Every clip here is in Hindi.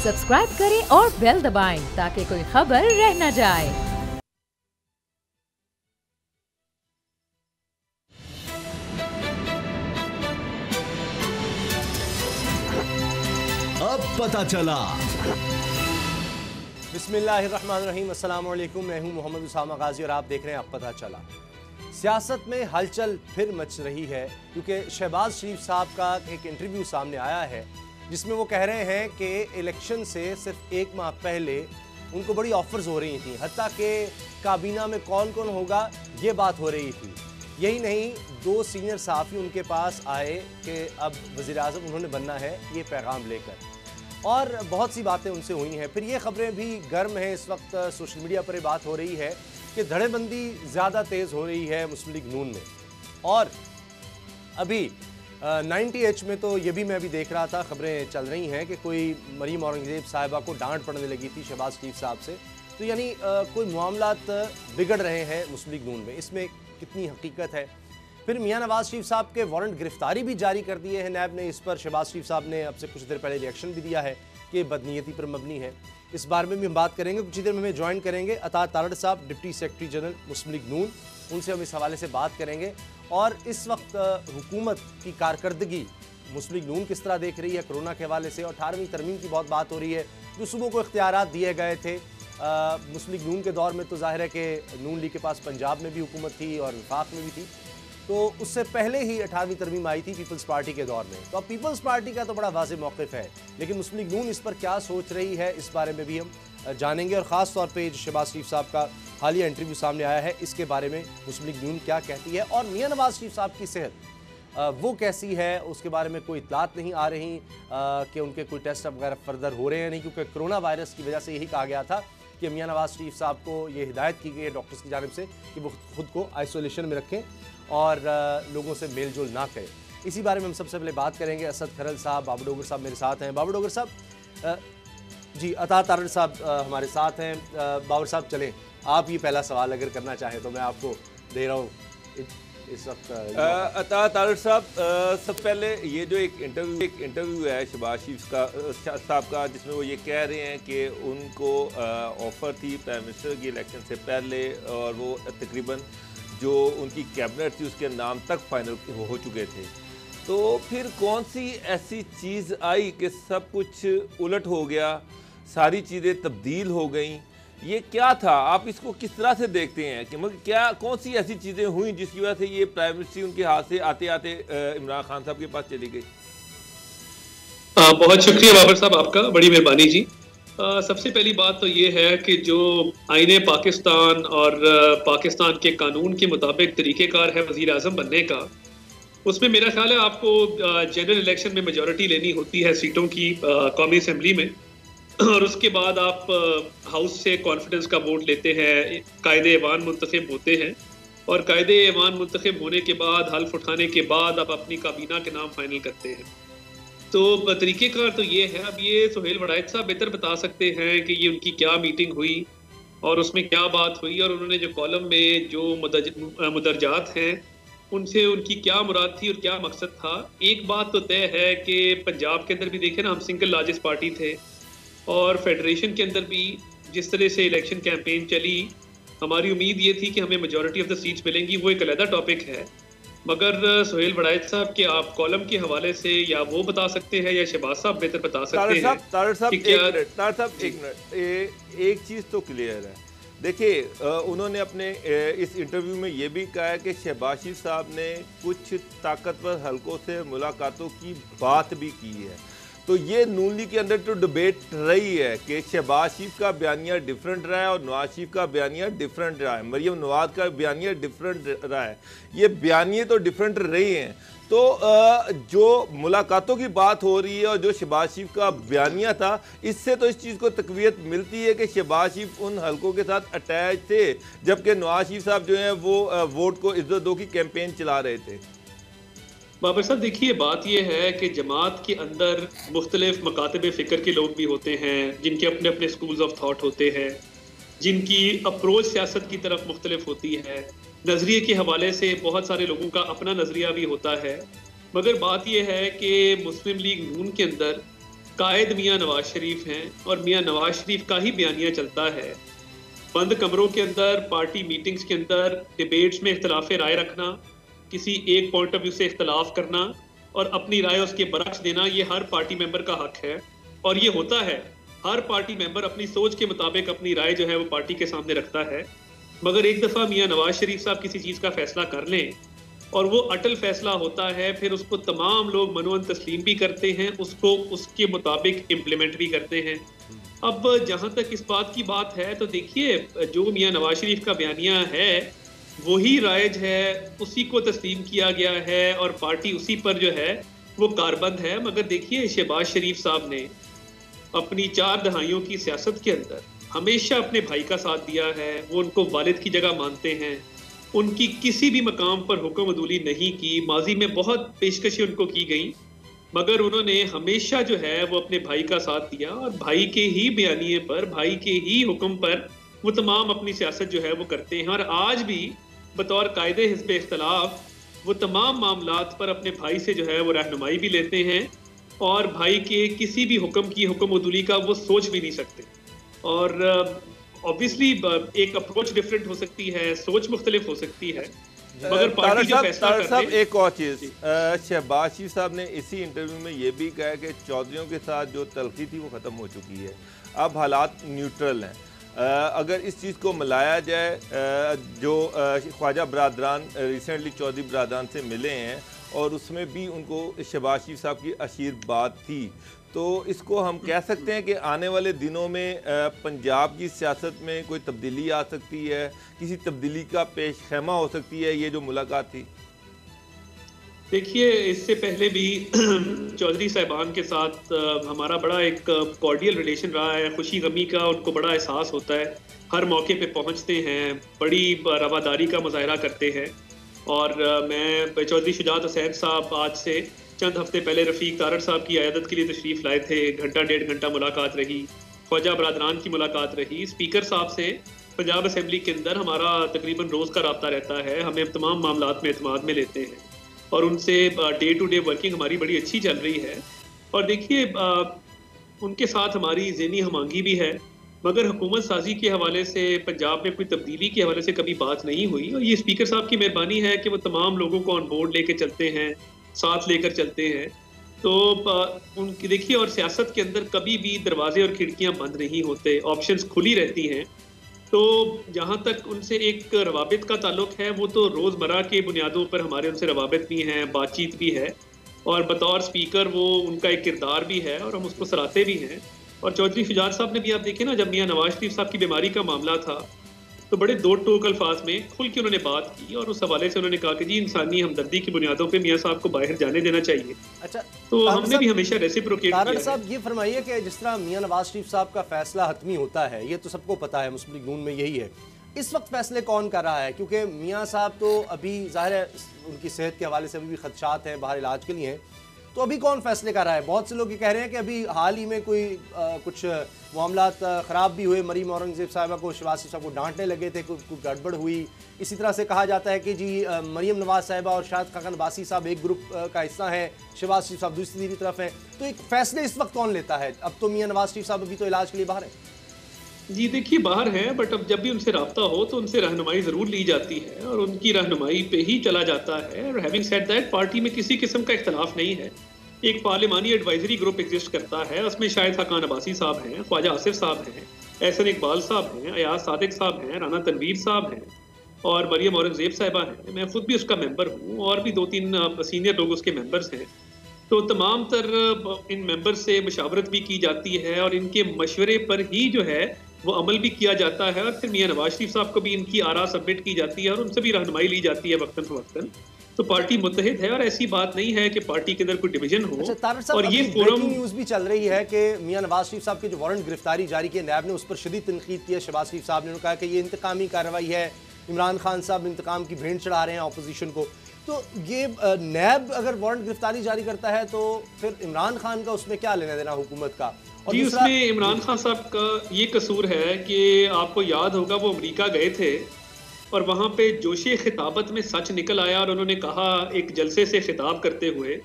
सब्सक्राइब करें और बेल दबाएं ताकि कोई खबर रह न जाए। अब पता चला। बिस्मिल्लाहिर्रहमानिर्रहीम, अस्सलाम वालेकुम। मैं हूं मोहम्मद उसामा गाजी और आप देख रहे हैं अब पता चला। सियासत में हलचल फिर मच रही है क्योंकि शहबाज शरीफ साहब का एक इंटरव्यू सामने आया है जिसमें वो कह रहे हैं कि इलेक्शन से सिर्फ एक माह पहले उनको बड़ी ऑफर्स हो रही थी, हत्ता कि काबीना में कौन कौन होगा ये बात हो रही थी। यही नहीं, 2 सीनियर सहाफ़ी उनके पास आए कि अब वज़ीर-ए-आज़म उन्होंने बनना है, ये पैगाम लेकर, और बहुत सी बातें उनसे हुई हैं। फिर ये खबरें भी गर्म हैं, इस वक्त सोशल मीडिया पर बात हो रही है कि धड़ेबंदी ज़्यादा तेज़ हो रही है मुस्लिम लीग नून में। और अभी 90H में तो ये भी मैं अभी देख रहा था, खबरें चल रही हैं कि कोई मरीम औरंगज़ेब साहिबा को डांट पड़ने लगी थी शहबाज शरीफ साहब से। तो यानी कोई मामलात बिगड़ रहे हैं मुस्लिम लीग नून में, इसमें कितनी हकीकत है। फिर मियां नवाज शरीफ साहब के वारंट गिरफ्तारी भी जारी कर दिए हैं नैब ने। इस पर शहबाज शरीफ साहब ने अब से कुछ देर पहले रिएक्शन भी दिया है कि बदनीयती पर मबनी है। इस बारे में भी हम बात करेंगे। कुछ ही देर में हमें ज्वाइन करेंगे अता तारड़ साहब, डिप्टी सेक्रेटरी जनरल मुस्लिम लीग नून, उनसे हम इस हवाले से बात करेंगे। और इस वक्त हुकूमत की कारकर्दगी मुस्लिम लीग नून किस तरह देख रही है कोरोना के हवाले से। और 18वीं तरमीम की बहुत बात हो रही है, जो सुबह को इख्तियारात दिए गए थे मुस्लिम लीग नून के दौर में, तो जाहिर है कि नून लीग के पास पंजाब में भी हुकूमत थी और वफाक में भी थी, तो उससे पहले ही 18वीं तरमीम आई थी पीपल्स पार्टी के दौर में। तो अब पीपल्स पार्टी का तो बड़ा वाज़ेह मौक़िफ़ है, लेकिन मुस्लिम लीग नून इस पर क्या सोच रही है, इस बारे में भी हम जानेंगे। और ख़ास तौर पे शहबाज शरीफ साहब का हालिया इंटरव्यू सामने आया है, इसके बारे में मुस्लिम लीग नून क्या कहती है। और मियां नवाज शरीफ साहब की सेहत वो कैसी है, उसके बारे में कोई इत्तलात नहीं आ रही कि उनके कोई टेस्ट वगैरह फर्दर हो रहे हैं नहीं, क्योंकि कोरोना वायरस की वजह से यही कहा गया था कि मियां नवाज शरीफ साहब को ये हिदायत की गई है डॉक्टर्स की जानिब से कि वो खुद को आइसोलेशन में रखें और लोगों से मेल जोल ना करें। इसी बारे में हम सबसे पहले बात करेंगे। असद खरल साहब, बाबू डोगर साहब मेरे साथ हैं। बाबू डोगर साहब जी, अता तारड़ साहब हमारे साथ हैं। बाबर साहब चलें, आप ये पहला सवाल अगर करना चाहें तो मैं आपको दे रहा हूँ इस वक्त। अता तारड़ साहब, सबसे पहले ये जो एक इंटरव्यू है शहबाज शरीफ साहब का, जिसमें वो ये कह रहे हैं कि उनको ऑफ़र थी प्राइम मिनिस्टर की इलेक्शन से पहले, और वो तकरीबन जो उनकी कैबिनेट थी उसके नाम तक फाइनल हो चुके थे। तो फिर कौन सी ऐसी चीज़ आई कि सब कुछ उलट हो गया, सारी चीज़ें तब्दील हो गई? ये क्या था, आप इसको किस तरह से देखते हैं कि मतलब क्या कौन सी ऐसी चीज़ें हुई जिसकी वजह से ये प्राइम मिनिस्टर उनके हाथ से आते आते इमरान खान साहब के पास चली गई? बहुत शुक्रिया बाबर साहब आपका, बड़ी मेहरबानी जी। सबसे पहली बात तो ये है कि जो आईने पाकिस्तान और पाकिस्तान के कानून के मुताबिक तरीक़ेकार है वज़ीर आज़म बनने का, उसमें मेरा ख्याल है आपको जनरल इलेक्शन में मेजॉरिटी लेनी होती है सीटों की कौमी असम्बली में, और उसके बाद आप हाउस से कॉन्फिडेंस का वोट लेते हैं, कायदे ऐवान मुंतखब होते हैं, और कायदे ऐवान मुंतखब होने के बाद हल्फ उठाने के बाद आप अपनी काबीना के नाम फाइनल करते हैं। तो तरीक़ेकार तो ये है। अब ये सुहेल वड़ाइच साहब बेहतर बता सकते हैं कि ये उनकी क्या मीटिंग हुई और उसमें क्या बात हुई, और उन्होंने जो कॉलम में जो मुदरजात हैं उनसे उनकी क्या मुराद थी और क्या मकसद था। एक बात तो तय है कि पंजाब के अंदर भी देखें ना, हम सिंगल लार्जेस्ट पार्टी थे, और फेडरेशन के अंदर भी जिस तरह से इलेक्शन कैंपेन चली, हमारी उम्मीद ये थी कि हमें मेजॉरिटी ऑफ द सीट्स मिलेंगी, वो एक अलग टॉपिक है। मगर सुहेल वड़ाइच साहब के आप कॉलम के हवाले से या वो बता सकते हैं या शहबाज साहब बेहतर बता सकते हैं। तारड़ साहब एक मिनट, एक चीज़ तो क्लियर है। देखिए, उन्होंने अपने इस इंटरव्यू में ये भी कहा है कि शहबाज शरीफ साहब ने कुछ ताकतवर हलकों से मुलाकातों की बात भी की है। तो ये नून लीग के अंदर तो डिबेट रही है कि शहबाज शरीफ का बयानिया डिफरेंट रहा है और नवाज शरीफ का बयानिया डिफरेंट रहा है, मरीम नवाज का बयानिया डिफरेंट रहा है। ये बयानिए तो डिफरेंट रही हैं। तो जो मुलाकातों की बात हो रही है और जो शहबाज शरीफ का बयानिया था, इससे तो इस चीज़ को तकवीत मिलती है कि शहबाज शरीफ उन हलकों के साथ अटैच थे, जबकि नवाज शरीफ साहब जो हैं वो वोट को इज्जत दो की कैंपेन चला रहे थे। बाबर साहब देखिए, बात यह है कि जमात के अंदर मुख्तलिफ मकातब फ़िक्र के लोग भी होते हैं, जिनके अपने अपने स्कूल्स ऑफ थाट होते हैं, जिनकी अप्रोच सियासत की तरफ मुख्तलिफ होती है। नज़रिए के हवाले से बहुत सारे लोगों का अपना नज़रिया भी होता है। मगर बात यह है कि मुस्लिम लीग नून के अंदर कायद मियां नवाज शरीफ हैं और मियां नवाज शरीफ का ही बयानिया चलता है। बंद कमरों के अंदर, पार्टी मीटिंग्स के अंदर, डिबेट्स में इख्तलाफ राय रखना, किसी एक पॉइंट ऑफ व्यू से इख्तलाफ करना और अपनी राय उसके बरक्स देना, ये हर पार्टी मेंबर का हक है और ये होता है। हर पार्टी मेंबर अपनी सोच के मुताबिक अपनी राय जो है वो पार्टी के सामने रखता है। मगर एक दफ़ा मियां नवाज शरीफ साहब किसी चीज़ का फैसला कर लें और वो अटल फैसला होता है, फिर उसको तमाम लोग मनोन तस्लीम भी करते हैं, उसको उसके मुताबिक इम्प्लीमेंट भी करते हैं। अब जहाँ तक इस बात की बात है तो देखिए, जो मियां नवाज शरीफ का बयानिया है वही राइज है, उसी को तस्लीम किया गया है और पार्टी उसी पर जो है वो कारबंद है। मगर देखिए, शहबाज शरीफ साहब ने अपनी 4 दहाइयों की सियासत के अंदर हमेशा अपने भाई का साथ दिया है। वो उनको वालिद की जगह मानते हैं, उनकी किसी भी मकाम पर हुक्म अदूली नहीं की। माजी में बहुत पेशकशें उनको की गई, मगर उन्होंने हमेशा जो है वो अपने भाई का साथ दिया और भाई के ही बयानिए पर, भाई के ही हुक्म पर वो तमाम अपनी सियासत जो है वो करते हैं। और आज भी बतौर कायदे हिज़्ब इख्तलाफ वो तमाम मामलात पर अपने भाई से जो है वो रहनुमाई भी लेते हैं और भाई के किसी भी हुक्म की हुक्म अदूली का वो सोच भी नहीं सकते। और ऑब्वियसली एक अप्रोच डिफरेंट हो सकती है, सोच मुख्तलिफ हो सकती है, मगर पार्टी जो फैसला करते हैं। एक और चीज़, शहबाज शरीफ साहब ने इसी इंटरव्यू में ये भी कहा कि चौधरियों के साथ जो तलखी थी वो ख़त्म हो चुकी है, अब हालात न्यूट्रल हैं। अगर इस चीज़ को मिलाया जाए, जो ख्वाजा बरादरान रिसेंटली चौधरी बरादरान से मिले हैं और उसमें भी उनको शहबाज शरीफ साहब की आशीर्वाद थी, तो इसको हम कह सकते हैं कि आने वाले दिनों में पंजाब की सियासत में कोई तब्दीली आ सकती है, किसी तब्दीली का पेश खैमा हो सकती है ये जो मुलाकात थी। देखिए, इससे पहले भी चौधरी साहिबान के साथ हमारा बड़ा एक कॉर्डियल रिलेशन रहा है। खुशी गमी का उनको बड़ा एहसास होता है, हर मौके पे पहुंचते हैं, बड़ी रवादारी का मुजाहरा करते हैं। और मैं चौधरी शुजात हुसैन साहब आज से चंद हफ्ते पहले रफ़ीक तारड़ साहब की अयादत के लिए तशरीफ़ लाए थे, घंटा 1.5 घंटा मुलाकात रही, ख्वाजा बरादरान की मुलाकात रही। स्पीकर साहब से पंजाब असम्बली के अंदर हमारा तकरीबन रोज़ का रब्ता रहता है, हमें तमाम मामलात में एतमाद में लेते हैं और उनसे डे टू डे वर्किंग हमारी बड़ी अच्छी चल रही है। और देखिए, उनके साथ हमारी ज़हनी हमांगी भी है, मगर हुकूमत साजी के हवाले से, पंजाब में कोई तब्दीली के हवाले से कभी बात नहीं हुई। और ये स्पीकर साहब की मेहरबानी है कि वो तमाम लोगों को ऑन बोर्ड लेके चलते हैं, साथ लेकर चलते हैं। तो उनकी देखिए, और सियासत के अंदर कभी भी दरवाजे और खिड़कियां बंद नहीं होते, ऑप्शंस खुली रहती हैं। तो जहाँ तक उनसे एक रवाबित का ताल्लुक है, वो तो रोज़मर्रा के बुनियादों पर हमारे उनसे रवाबित भी हैं, बातचीत भी है और बतौर स्पीकर वो उनका एक किरदार भी है और हम उसको सराहते भी हैं। और चौधरी शुजात साहब ने भी, आप देखें ना, जब मियां नवाज शरीफ साहब की बीमारी का मामला था तो बड़े दो टोक अल्फाज में खुल के उन्होंने बात की और उस हवाले से उन्होंने कहा कि जी इंसानी हमदर्दी की बुनियादों पे मियां साहब को बाहर जाने देना चाहिए। अच्छा, तो हमने भी हमेशा रेसिप्रोकेट किया है। साहब, ये फरमाइए कि जिस तरह मियां नवाज शरीफ साहब का फैसला हतमी होता है, ये तो सबको पता है, मुस्लिम लीग नून में यही है, इस वक्त फैसले कौन कर रहा है? क्योंकि मियां साहब तो अभी ज़ाहिर है उनकी सेहत के हवाले से अभी भी खदशात हैं, बाहर इलाज के लिए हैं, तो अभी कौन फैसले कर रहा है? बहुत से लोग ये कह रहे हैं कि अभी हाल ही में कोई कुछ मामलात ख़राब भी हुए, मरीम औरंगज़ेब साहिबा को, शहबाज शरीफ साहब को डांटने लगे थे, कुछ गड़बड़ हुई। इसी तरह से कहा जाता है कि जी मरीम नवाज साहिबा और शाहिद खाकन अब्बासी साहब एक ग्रुप का हिस्सा है, शहबाज शरीफ साहब दूसरी तरफ हैं। तो एक फैसले इस वक्त कौन लेता है? अब तो मियां नवाज शरीफ साहब अभी तो इलाज के लिए बाहर है। जी देखिए, बाहर है, बट अब जब भी उनसे रब्ता हो तो उनसे रहनुमाई ज़रूर ली जाती है और उनकी रहनुमाई पे ही चला जाता है। और हैविंग सेड दैट, पार्टी में किसी किस्म का इख्तलाफ नहीं है। एक पार्लिमानी एडवाइजरी ग्रुप एग्जिस्ट करता है, उसमें शाहिद खाकन अब्बासी साहब हैं, ख्वाजा आसिफ साहब हैं, एहसन इकबाल साहब हैं, अयाज सादिक साहब हैं, राना तनवीर साहब हैं और मरीम औरंगज़ेब साहिबा हैं। मैं खुद भी उसका मेंबर हूँ और भी 2-3 सीनियर लोग उसके मेंबर्स हैं। तो तमाम तर इन मेंबर से मशावरत भी की जाती है और इनके मशवरे पर ही जो है वो अमल भी किया जाता है। और फिर मियां नवाज शरीफ साहब को भी इनकी आरा सबमिट की जाती है और उनसे भी रहनुमाई ली जाती है वक्तन फवक्तन। तो पार्टी मुत्तहिद है और ऐसी बात नहीं है कि पार्टी के अंदर कोई डिवीजन हो। अच्छा, और ये फोरम न्यूज़ भी चल रही है कि मियां नवाज शरीफ साहब के जो वारंट गिरफ्तारी जारी किए, नैब ने उस पर शदीद तनकीद की है। शहबाज शरीफ साहब ने कहा कि ये इंतकामी कार्रवाई है, इमरान खान साहब इंतकाम की भेंट चढ़ा रहे हैं अपोजिशन को। तो ये नैब अगर वारंट गिरफ्तारी जारी करता है तो फिर इमरान खान का उसमें क्या लेना देना हुकूमत का? और जी, उसमें इमरान खान साहब का ये कसूर है कि आपको याद होगा वो अमेरिका गए थे और वहाँ पे जोशे खिताबत में सच निकल आया और उन्होंने कहा एक जलसे से खिताब करते हुए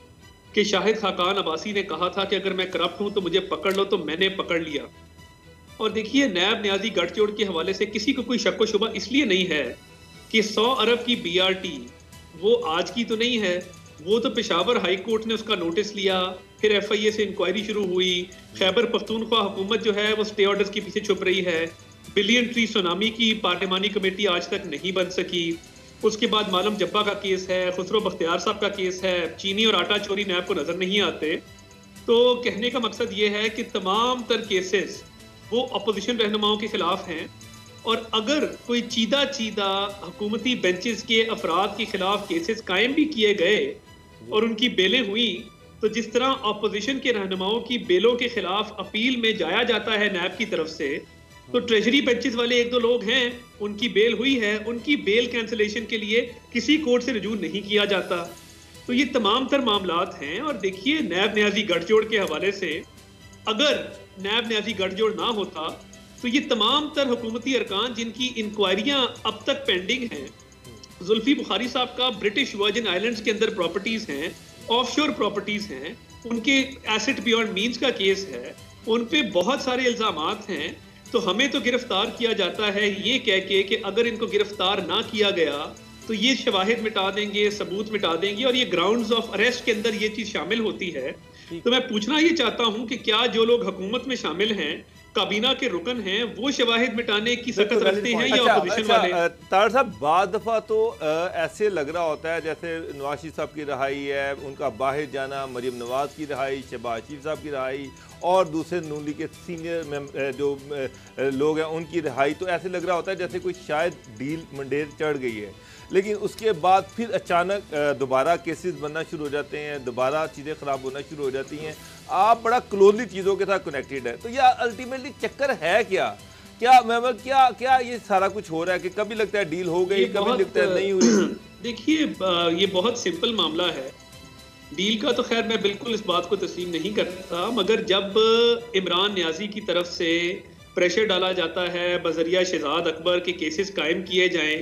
कि शाहिद खाकान अब्बासी ने कहा था कि अगर मैं करप्ट हूं तो मुझे पकड़ लो, तो मैंने पकड़ लिया। और देखिए, नैब न्याजी गठजोड़ के हवाले से किसी को कोई शक व शुबा इसलिए नहीं है कि 100 अरब की BRT वो आज की तो नहीं है, वो तो पेशावर हाई कोर्ट ने उसका नोटिस लिया, फिर FIA से इंक्वायरी शुरू हुई, खैबर पख्तूनख्वा हुकूमत जो है वो स्टे ऑर्डर्स के पीछे छुप रही है, बिलियन ट्री सुनामी की पार्लिमानी कमेटी आज तक नहीं बन सकी, उसके बाद मालम जब्बा का केस है, खुसरो बख्तियार साहब का केस है, चीनी और आटा चोरी नैब को नजर नहीं आते। तो कहने का मकसद ये है कि तमाम तर केसेस वो अपोजिशन रहनुमाओं के खिलाफ हैं, और अगर कोई चीदा चीदा हुकूमती बेंचेस के अफराद के खिलाफ केसेस कायम भी किए गए और उनकी बेलें हुई, तो जिस तरह अपोजिशन के रहनुमाओं की बेलों के खिलाफ अपील में जाया जाता है नैब की तरफ से, तो ट्रेजरी बेंचेस वाले एक दो लोग हैं, उनकी बेल हुई है, उनकी बेल कैंसिलेशन के लिए किसी कोर्ट से रजू नहीं किया जाता। तो ये तमाम तर मामलात हैं। और देखिए, नैब न्याजी गठजोड़ के हवाले से अगर नैब न्याजी गठजोड़ ना होता तो ये तमाम तर हुकूमती अरकान जिनकी इंक्वायरियां अब तक पेंडिंग हैं, जुल्फी बुखारी साहब का ब्रिटिश वर्जिन आइलैंड्स के अंदर प्रॉपर्टीज हैं, ऑफशोर प्रॉपर्टीज हैं, उनके एसेट बियॉन्ड मीन्स का केस है, उन पे बहुत सारे इल्जामात हैं। तो हमें तो गिरफ्तार किया जाता है ये कह के कि अगर इनको गिरफ्तार ना किया गया तो ये शवाहिद मिटा देंगे, सबूत मिटा देंगे, और ये ग्राउंड्स ऑफ अरेस्ट के अंदर ये चीज शामिल होती है। तो मैं पूछना ये चाहता हूं कि क्या जो लोग हुकूमत में शामिल हैं, काबीना के रुकन हैं, वो शवाहिद मिटाने की सकत रखते हैं या अपोजिशन वाले? तार साहब, बाद दफा तो ऐसे लग रहा होता है जैसे नवाज शरीफ साहब की रहाई है, उनका बाहर जाना, मरीम नवाज की रहाई, शहबाज शरीफ साहब की रहाई और दूसरे नून लीग के सीनियर जो लोग हैं उनकी रिहाई, तो ऐसे लग रहा होता है जैसे कोई शायद डील मंडेर चढ़ गई है। लेकिन उसके बाद फिर अचानक दोबारा केसेस बनना शुरू हो जाते हैं, दोबारा चीज़ें ख़राब होना शुरू हो जाती हैं। आप बड़ा क्लोजली चीज़ों के साथ कनेक्टेड है, तो यह अल्टीमेटली चक्कर है क्या? क्या ये सारा कुछ हो रहा है कि कभी लगता है डील हो गई, कभी लगता है नहीं हुई? देखिए, ये बहुत सिंपल मामला है। डील का तो खैर मैं बिल्कुल इस बात को तस्लीम नहीं करता, मगर जब इमरान न्याजी की तरफ से प्रेशर डाला जाता है बजरिया शहजाद अकबर के केसेस कायम किए जाएं,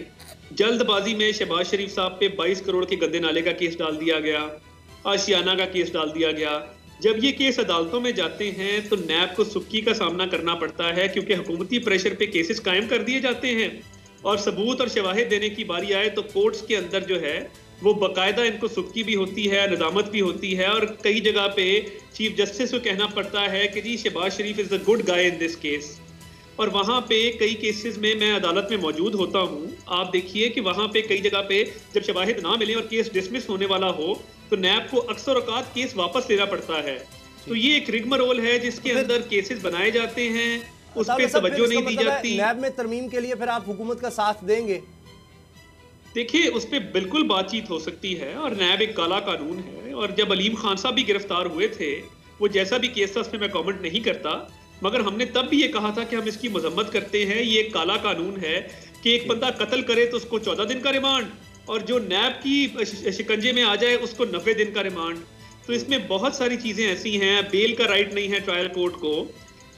जल्दबाजी में शहबाज शरीफ साहब पे 22 करोड़ के गद्दे नाले का केस डाल दिया गया, आशियाना का केस डाल दिया गया। जब ये केस अदालतों में जाते हैं तो नैब को सुक्की का सामना करना पड़ता है, क्योंकि हुकूमती प्रेशर पे केसेस कायम कर दिए जाते हैं, और सबूत और शवाहिद देने की बारी आए तो कोर्ट्स के अंदर जो है वो बाकायदा इनको सुक्की भी होती है, निजामत भी होती है, और कई जगह पे चीफ जस्टिस को कहना पड़ता है कि ji Shahbaz Sharif is the good guy in this case. और वहाँ पे कई केसेस में मैं अदालत में मौजूद होता हूँ, आप देखिए कि वहाँ पे कई जगह पे जब शवाहिद ना मिले और केस डिसमिस होने वाला हो तो नैब को अक्सर औकात केस वापस लेना पड़ता है। तो ये एक रिगमरोल है जिसके अंदर केसेस बनाए जाते हैं, उस पर तवज्जो नहीं दी जाती। नैब में तरमीम के लिए फिर आप हुकूमत का साथ देंगे? देखिए, उस पर बिल्कुल बातचीत हो सकती है, और नैब एक काला कानून है। और जब अलीम खान साहब भी गिरफ्तार हुए थे, वो जैसा भी केस था उस पर मैं कॉमेंट नहीं करता, मगर हमने तब भी ये कहा था कि हम इसकी मजम्मत करते हैं। ये एक काला कानून है कि एक बंदा कत्ल करे तो उसको 14 दिन का रिमांड, और जो नैब की शिकंजे में आ जाए उसको 90 दिन का रिमांड। तो इसमें बहुत सारी चीज़ें ऐसी हैं, बेल का राइट नहीं है ट्रायल कोर्ट को,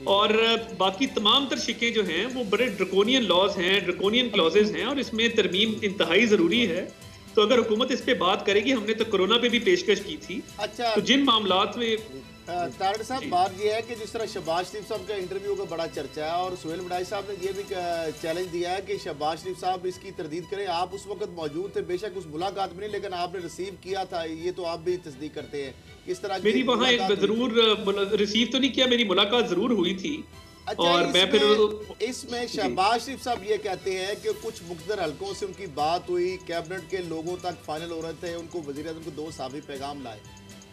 और बाकी तमाम तर शिकें जो हैं वो बड़े ड्रकोनियन लॉज हैं, ड्रकोनियन क्लॉजेज हैं, और इसमें तरमीम इंतहाई ज़रूरी है। तो अगर हुकूमत इस पे बात करेगी, हमने तो कोरोना पे भी पेशकश की थी। अच्छा, तो जिन मामलात में तारड़ साहब, बात यह है कि जिस तरह शहबाज शरीफ साहब का इंटरव्यू का बड़ा चर्चा है, और सुहेल वडाई साहब ने यह भी चैलेंज दिया है कि शहबाज शरीफ साहब इसकी तरदीद करें। आप उस वक्त मौजूद थे, बेशक उस मुलाकात में नहीं, लेकिन आपने रिसीव किया था, ये तो आप भी तस्दीक करते हैं। किस तरह मेरी वहाँ एक जरूर रिसीव तो नहीं किया, मेरी मुलाकात जरूर हुई थी। अच्छा, और मैं फिर इसमें शहबाज शरीफ साहब ये कहते हैं कि कुछ मुख्तलिफ हलकों से उनकी बात हुई, कैबिनेट के लोगों तक फाइनल हो रहे थे, उनको वज़ीर-ए-आज़म को 2 साहबी पैगाम लाए।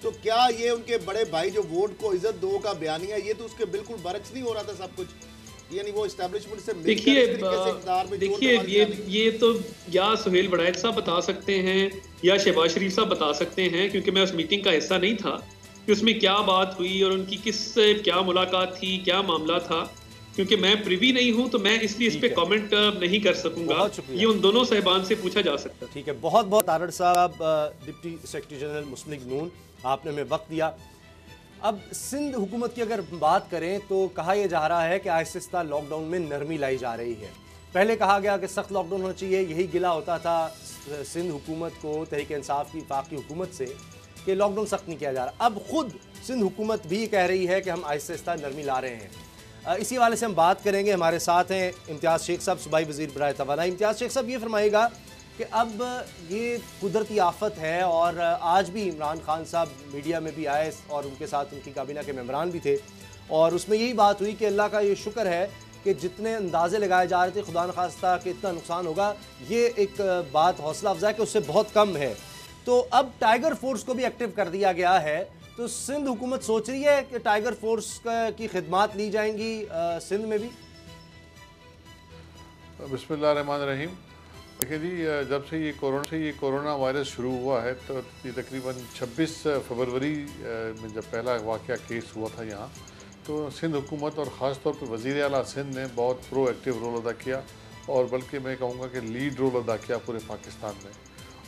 तो क्या ये उनके बड़े भाई जो वोट को इज्जत दो का बयानिया, ये तो उसके बिल्कुल बरक्स नहीं हो रहा था सब कुछ, यानी वो एस्टैब्लिशमेंट से देखिए ये तो या सुहेल वड़ैच साहब बता सकते हैं या शहबाज शरीफ साहब बता सकते हैं, क्योंकि मैं उस मीटिंग का हिस्सा नहीं था कि उसमें क्या बात हुई और उनकी किससे क्या मुलाकात थी, क्या मामला था। क्योंकि मैं प्रिवी नहीं हूं तो मैं इसलिए इस पे कमेंट नहीं कर सकूंगा, ये उन दोनों साहिबान से पूछा जा सकता है। ठीक है, बहुत बहुत तारड़ साहब, डिप्टी सेक्रेटरी जनरल मुस्लिम लीग नून, आपने हमें वक्त दिया। अब सिंध हुकूमत की अगर बात करें तो कहा यह जा रहा है कि आहिस्ता लॉकडाउन में नरमी लाई जा रही है। पहले कहा गया कि सख्त लॉकडाउन होना चाहिए, यही गिला होता था सिंध हुकूमत को तहरीक इंसाफ की वफाकी हुकूमत से। कि लॉकडाउन सख्त नहीं किया जा रहा। अब खुद सिंध हुकूमत भी कह रही है कि हम आहिस्ता आहिस्ता नरमी ला रहे हैं। इसी हवाले से हम बात करेंगे। हमारे साथ हैं इम्तियाज़ शेख साहब, सूबाई वज़ीर बराए तवानाई। इम्तियाज़ शेख साहब, ये फरमाइएगा कि अब ये कुदरती आफत है और आज भी इमरान खान साहब मीडिया में भी आए और उनके साथ उनकी काबीना के मेंबरान भी थे और उसमें यही बात हुई कि अल्लाह का ये शुक्र है कि जितने अंदाजे लगाए जा रहे थे खुदा न खास्ता कि इतना नुकसान होगा, ये एक बात हौसला अफजा है कि उससे बहुत कम है। तो अब टाइगर फोर्स को भी एक्टिव कर दिया गया है। तो सिंध हुकूमत सोच रही है कि टाइगर फोर्स की खिदमात ली जाएंगी सिंध में भी। बिस्मिल्लाह रहमान रहीम। देखिए जी, जब से ये कोरोना वायरस शुरू हुआ है तो ये तकरीबन 26 फरवरी में जब पहला वाक़या केस हुआ था यहाँ, तो सिंध हुकूमत और ख़ास तौर पर वज़ीर आला सिंध ने बहुत प्रोएक्टिव रोल अदा किया और बल्कि मैं कहूँगा कि लीड रोल अदा किया पूरे पाकिस्तान में।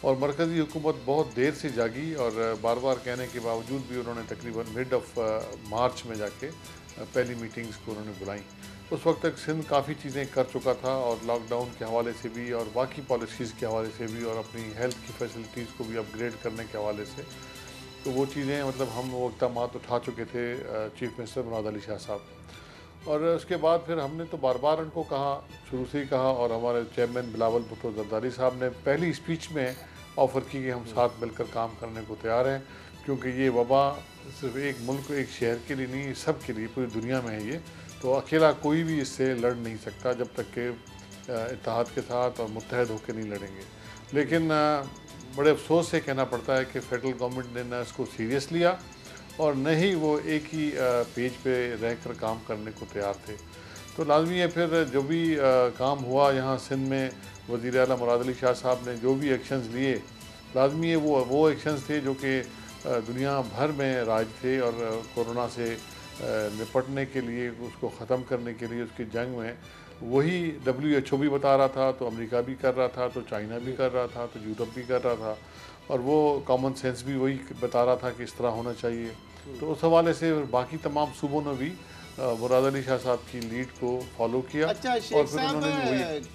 और मरकज़ी हुकूमत बहुत देर से जागी और बार बार कहने के बावजूद भी उन्होंने तकरीबन मिड ऑफ मार्च में जाके पहली मीटिंग्स को उन्होंने बुलाई। उस वक्त तक सिंध काफ़ी चीज़ें कर चुका था और लॉकडाउन के हवाले से भी और बाकी पॉलिसीज़ के हवाले से भी और अपनी हेल्थ की फैसिलिटीज़ को भी अपग्रेड करने के हवाले से, तो वो चीज़ें मतलब हम वो इक़दाम उठा चुके थे चीफ मिनिस्टर मुराद अली शाह साहब। और उसके बाद फिर हमने तो बार बार उनको कहा, शुरू से ही कहा, और हमारे चेयरमैन बिलावल भुट्टो जरदारी साहब ने पहली स्पीच में ऑफ़र की कि हम साथ मिलकर काम करने को तैयार हैं, क्योंकि ये वबा सिर्फ एक मुल्क एक शहर के लिए नहीं, सब के लिए, पूरी दुनिया में है ये। तो अकेला कोई भी इससे लड़ नहीं सकता जब तक कि इत्तेहाद के साथ और मुत्तहद होकर नहीं लड़ेंगे। लेकिन बड़े अफसोस से कहना पड़ता है कि फेडरल गवर्नमेंट ने न इसको सीरियस लिया और न ही वो एक ही पेज पे रहकर काम करने को तैयार थे। तो लाजमी है फिर जो भी काम हुआ यहाँ सिंध में, वज़ीर आला मुराद अली शाह साहब ने जो भी एक्शंस लिए, लाजमी है वो एक्शंस थे जो कि दुनिया भर में राज थे और कोरोना से निपटने के लिए, उसको ख़त्म करने के लिए, उसकी जंग में वही WHO भी बता रहा था, तो अमेरिका भी कर रहा था, तो चाइना भी कर रहा था, तो यूरोप भी कर रहा था, और वो कॉमन सेंस भी वही बता रहा था कि इस तरह होना चाहिए। तो उस हवाले से बाकी तमाम सूबों ने भी मुराद अली शाह साहब की लीड को फॉलो किया। अच्छा शेख साहब,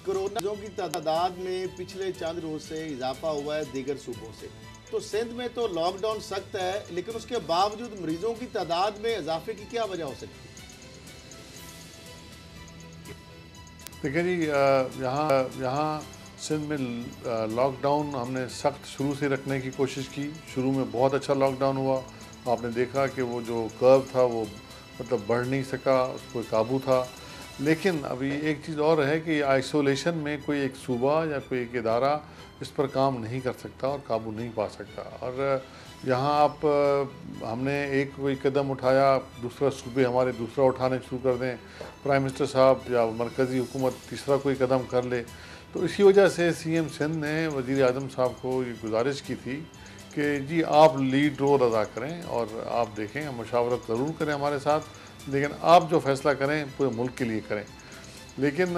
कोरोना की तादाद में पिछले चंद रोज से इजाफा हुआ है दीगर सूबों से, तो सिंध में तो लॉकडाउन सख्त है, लेकिन उसके बावजूद मरीजों की तादाद में इजाफे की क्या वजह हो सकती है? देखिए जी, यहाँ सिंध में लॉकडाउन हमने सख्त शुरू से रखने की कोशिश की। शुरू में बहुत अच्छा लॉकडाउन हुआ, आपने देखा कि वो जो कर्व था वो मतलब बढ़ नहीं सका, उस पर काबू था। लेकिन अभी एक चीज़ और है कि आइसोलेशन में कोई एक सूबा या कोई एक इदारा इस पर काम नहीं कर सकता और काबू नहीं पा सकता। और यहाँ आप हमने एक कोई कदम उठाया, दूसरा सूबे हमारे दूसरा उठाने शुरू कर दें, प्राइम मिनिस्टर साहब या मरकज़ी हुकूमत तीसरा कोई कदम कर ले। तो इसी वजह से CM सिंध ने वज़ीर आज़म साहब को ये गुजारिश की थी कि जी आप लीड रोल अदा करें और आप देखें, मशावरत ज़रूर करें हमारे साथ, लेकिन आप जो फ़ैसला करें पूरे मुल्क के लिए करें। लेकिन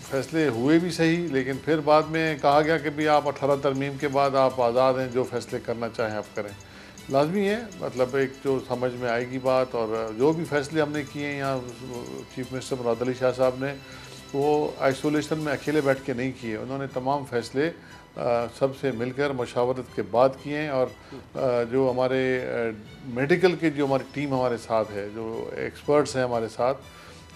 फ़ैसले हुए भी सही, लेकिन फिर बाद में कहा गया कि भी आप 18 तरमीम के बाद आप आज़ाद हैं, जो फ़ैसले करना चाहें आप करें। लाजमी है, मतलब एक जो समझ में आएगी बात, और जो भी फ़ैसले हमने किए हैं यहाँ चीफ मिनिस्टर मुराद अली शाह साहब ने, वो आइसोलेशन में अकेले बैठ के नहीं किए, उन्होंने तमाम फ़ैसले सबसे मिलकर मशावरत के बाद किए हैं। और जो हमारे मेडिकल के जो हमारी टीम हमारे साथ है, जो एक्सपर्ट्स हैं हमारे साथ,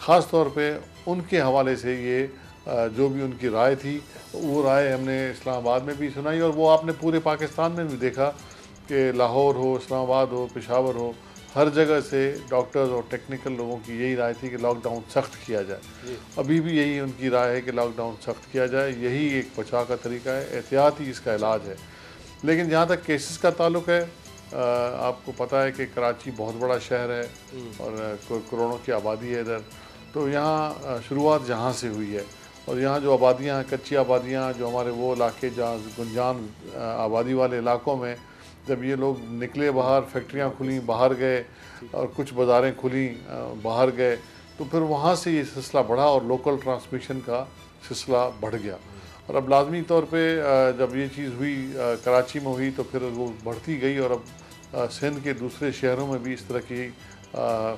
ख़ास तौर पे उनके हवाले से ये जो भी उनकी राय थी, वो राय हमने इस्लामाबाद में भी सुनाई और वो आपने पूरे पाकिस्तान में भी देखा कि लाहौर हो, इस्लामाबाद हो, पेशावर हो, हर जगह से डॉक्टर्स और टेक्निकल लोगों की यही राय थी कि लॉकडाउन सख्त किया जाए। अभी भी यही उनकी राय है कि लॉकडाउन सख्त किया जाए, यही एक बचाव का तरीका है, एहतियात ही इसका इलाज है। लेकिन जहाँ तक केसेस का ताल्लुक है, आपको पता है कि कराची बहुत बड़ा शहर है और करोड़ों की आबादी है इधर, तो यहाँ शुरुआत जहाँ से हुई है और यहाँ जो आबादियाँ, कच्ची आबादियाँ, जो हमारे वो इलाके जहाँ गुंजान आबादी वाले इलाकों में जब ये लोग निकले बाहर, फैक्ट्रियाँ खुली, बाहर गए और कुछ बाज़ारें खुली, बाहर गए, तो फिर वहाँ से ये सिलसिला बढ़ा और लोकल ट्रांसमिशन का सिलसिला बढ़ गया। और अब लाजमी तौर पे जब ये चीज़ हुई कराची में हुई तो फिर वो बढ़ती गई और अब सिंध के दूसरे शहरों में भी इस तरह की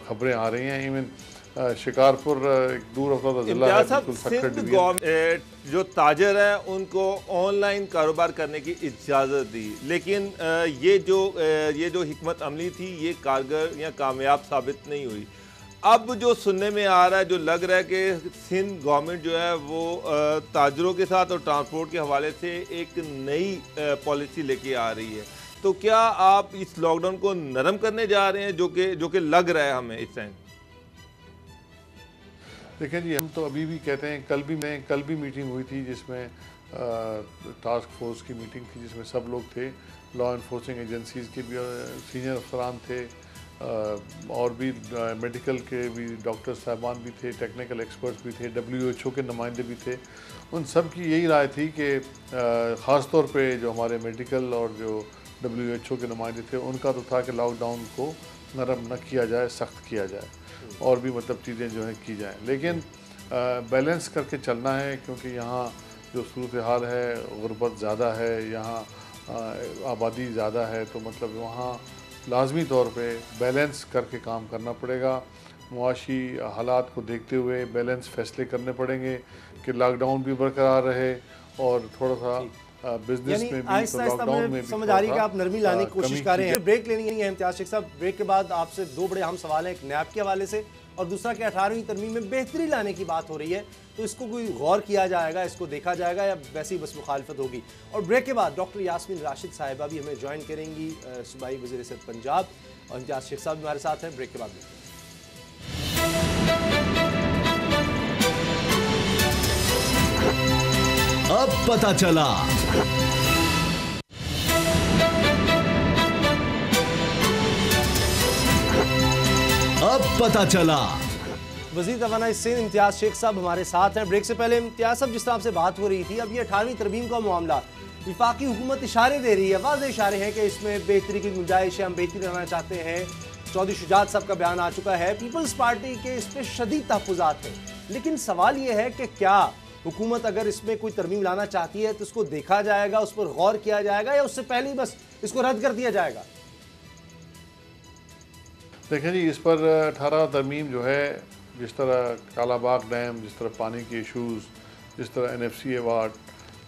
ख़बरें आ रही हैं। इवन शिकारपुर एक दूर अफरा जिला है, इम्तियाज साहब, बिल्कुल सक्कर सिंध डिवीजन। गवर्नमेंट जो ताजर है उनको ऑनलाइन कारोबार करने की इजाज़त दी, लेकिन ये जो हिकमत अमली थी ये कारगर या कामयाब साबित नहीं हुई। अब जो सुनने में आ रहा है, जो लग रहा है कि सिंध गवर्नमेंट जो है वो ताजरों के साथ और ट्रांसपोर्ट के हवाले से एक नई पॉलिसी लेके आ रही है, तो क्या आप इस लॉकडाउन को नरम करने जा रहे हैं, जो कि लग रहा है हमें इस टाइम? देखें जी, हम तो अभी भी कहते हैं, कल भी मीटिंग हुई थी जिसमें टास्क फोर्स की मीटिंग थी जिसमें सब लोग थे, लॉ इन्फोर्सिंग एजेंसीज़ के भी सीनियर अफसरान थे, और भी मेडिकल के भी डॉक्टर साहबान भी थे, टेक्निकल एक्सपर्ट्स भी थे, WHO के नुमाइंदे भी थे। उन सब की यही राय थी कि ख़ास तौर पे जो हमारे मेडिकल और जो WHO के नुमाइंदे थे उनका तो था कि लॉकडाउन को नरम न किया जाए, सख्त किया जाए और भी मतलब चीज़ें जो हैं की जाएँ, लेकिन बैलेंस करके चलना है, क्योंकि यहाँ जो सूरत हाल है, गुर्बत ज़्यादा है, यहाँ आबादी ज़्यादा है, तो मतलब वहाँ लाजमी तौर पे बैलेंस करके काम करना पड़ेगा। मुआशी हालात को देखते हुए बैलेंस फैसले करने पड़ेंगे कि लॉकडाउन भी बरकरार रहे और थोड़ा सा बिजनेस में भी, आहिस्ता आहिस्ता मुझे समझ आ रही है कि आप नरमी लाने की कोशिश कर रहे हैं। ब्रेक लेनी है इम्तियाज शेख साहब, ब्रेक के बाद आपसे दो बड़े अहम सवाल हैं, एक नैब के हवाले से और दूसरा कि 18वीं तरमीम में बेहतरी लाने की बात हो रही है, तो इसको कोई गौर किया जाएगा, इसको देखा जाएगा या वैसे ही बस मुखालफत होगी। और ब्रेक के बाद डॉक्टर यास्मीन राशिद साहिबा भी हमें ज्वाइन करेंगी, सूबाई वज़ीर सेहत पंजाब, और इम्तियाज शेख साहब भी हमारे साथ हैं। ब्रेक के बाद अब पता चला। अब पता चला। वज़ीर तवानाई सिंध इम्तियाज शेख साहब हमारे साथ हैं। ब्रेक से पहले इम्तियाज साहब, जिस तरह से बात हो रही थी, अब ये 18वीं तरमीम का मामला, वफाकी हुकूमत इशारे दे रही है, वाज़ेह इशारे हैं कि इसमें बेहतरी की गुंजाइश है, हम बेहतरी करना चाहते हैं। चौधरी शुजात साहब का बयान आ चुका है, पीपल्स पार्टी के इस पर शदीद तहफ़्फ़ुज़ात हैं, लेकिन सवाल ये है कि क्या हुकूमत अगर इसमें कोई तरमीम लाना चाहती है तो उसको देखा जाएगा, उस पर गौर किया जाएगा, या उससे पहले ही बस इसको रद्द कर दिया जाएगा? देखें जी, इस पर 18 तरमीम जो है, जिस तरह कालाबाग डैम, जिस तरह पानी के इशूज़, जिस तरह NFC अवार्ड,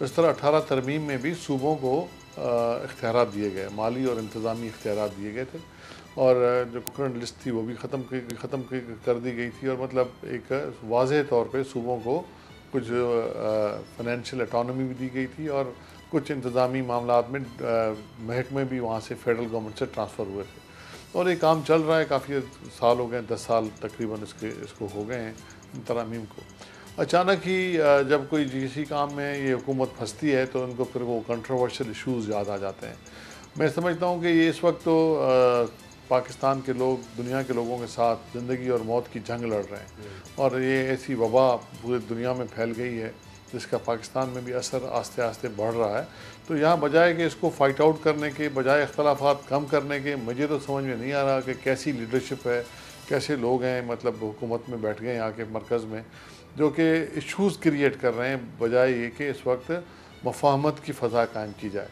इस तरह 18 तरमीम में भी सूबों को इख्तियारात दिए गए, माली और इंतज़ामी इख्तियारात दिए गए थे, और जो करंट लिस्ट थी वो भी ख़त्म कर दी गई थी, और मतलब एक वाज़ेह तौर पे सूबों को कुछ फाइनेंशियल ऑटोनॉमी भी दी गई थी, और कुछ इंतज़ामी मामलात में महकमे भी वहाँ से फेडरल गवर्नमेंट से ट्रांसफ़र हुए थे, और ये काम चल रहा है। काफ़ी साल हो गए, 10 साल तकरीबन इसको हो गए हैं तरमीम को। अचानक ही जब कोई किसी काम में ये हुकूमत फंसती है तो उनको फिर वो कंट्रोवर्शियल इशूज़ याद आ जाते हैं। मैं समझता हूँ कि ये इस वक्त तो पाकिस्तान के लोग दुनिया के लोगों के साथ ज़िंदगी और मौत की जंग लड़ रहे हैं, और ये ऐसी वबा पूरी दुनिया में फैल गई है जिसका पाकिस्तान में भी असर आस्ते आस्ते बढ़ रहा है। तो यहाँ बजाय कि इसको फ़ाइट आउट करने के, बजाय इख्तलाफात कम करने के, मुझे तो समझ में नहीं आ रहा कि कैसी लीडरशिप है, कैसे लोग हैं मतलब हुकूमत में बैठ गए यहाँ के मरकज़ में, जो कि इशूज़ क्रिएट कर रहे हैं, बजाय ये कि इस वक्त मफाहमत की फ़ज़ा कायम की जाए।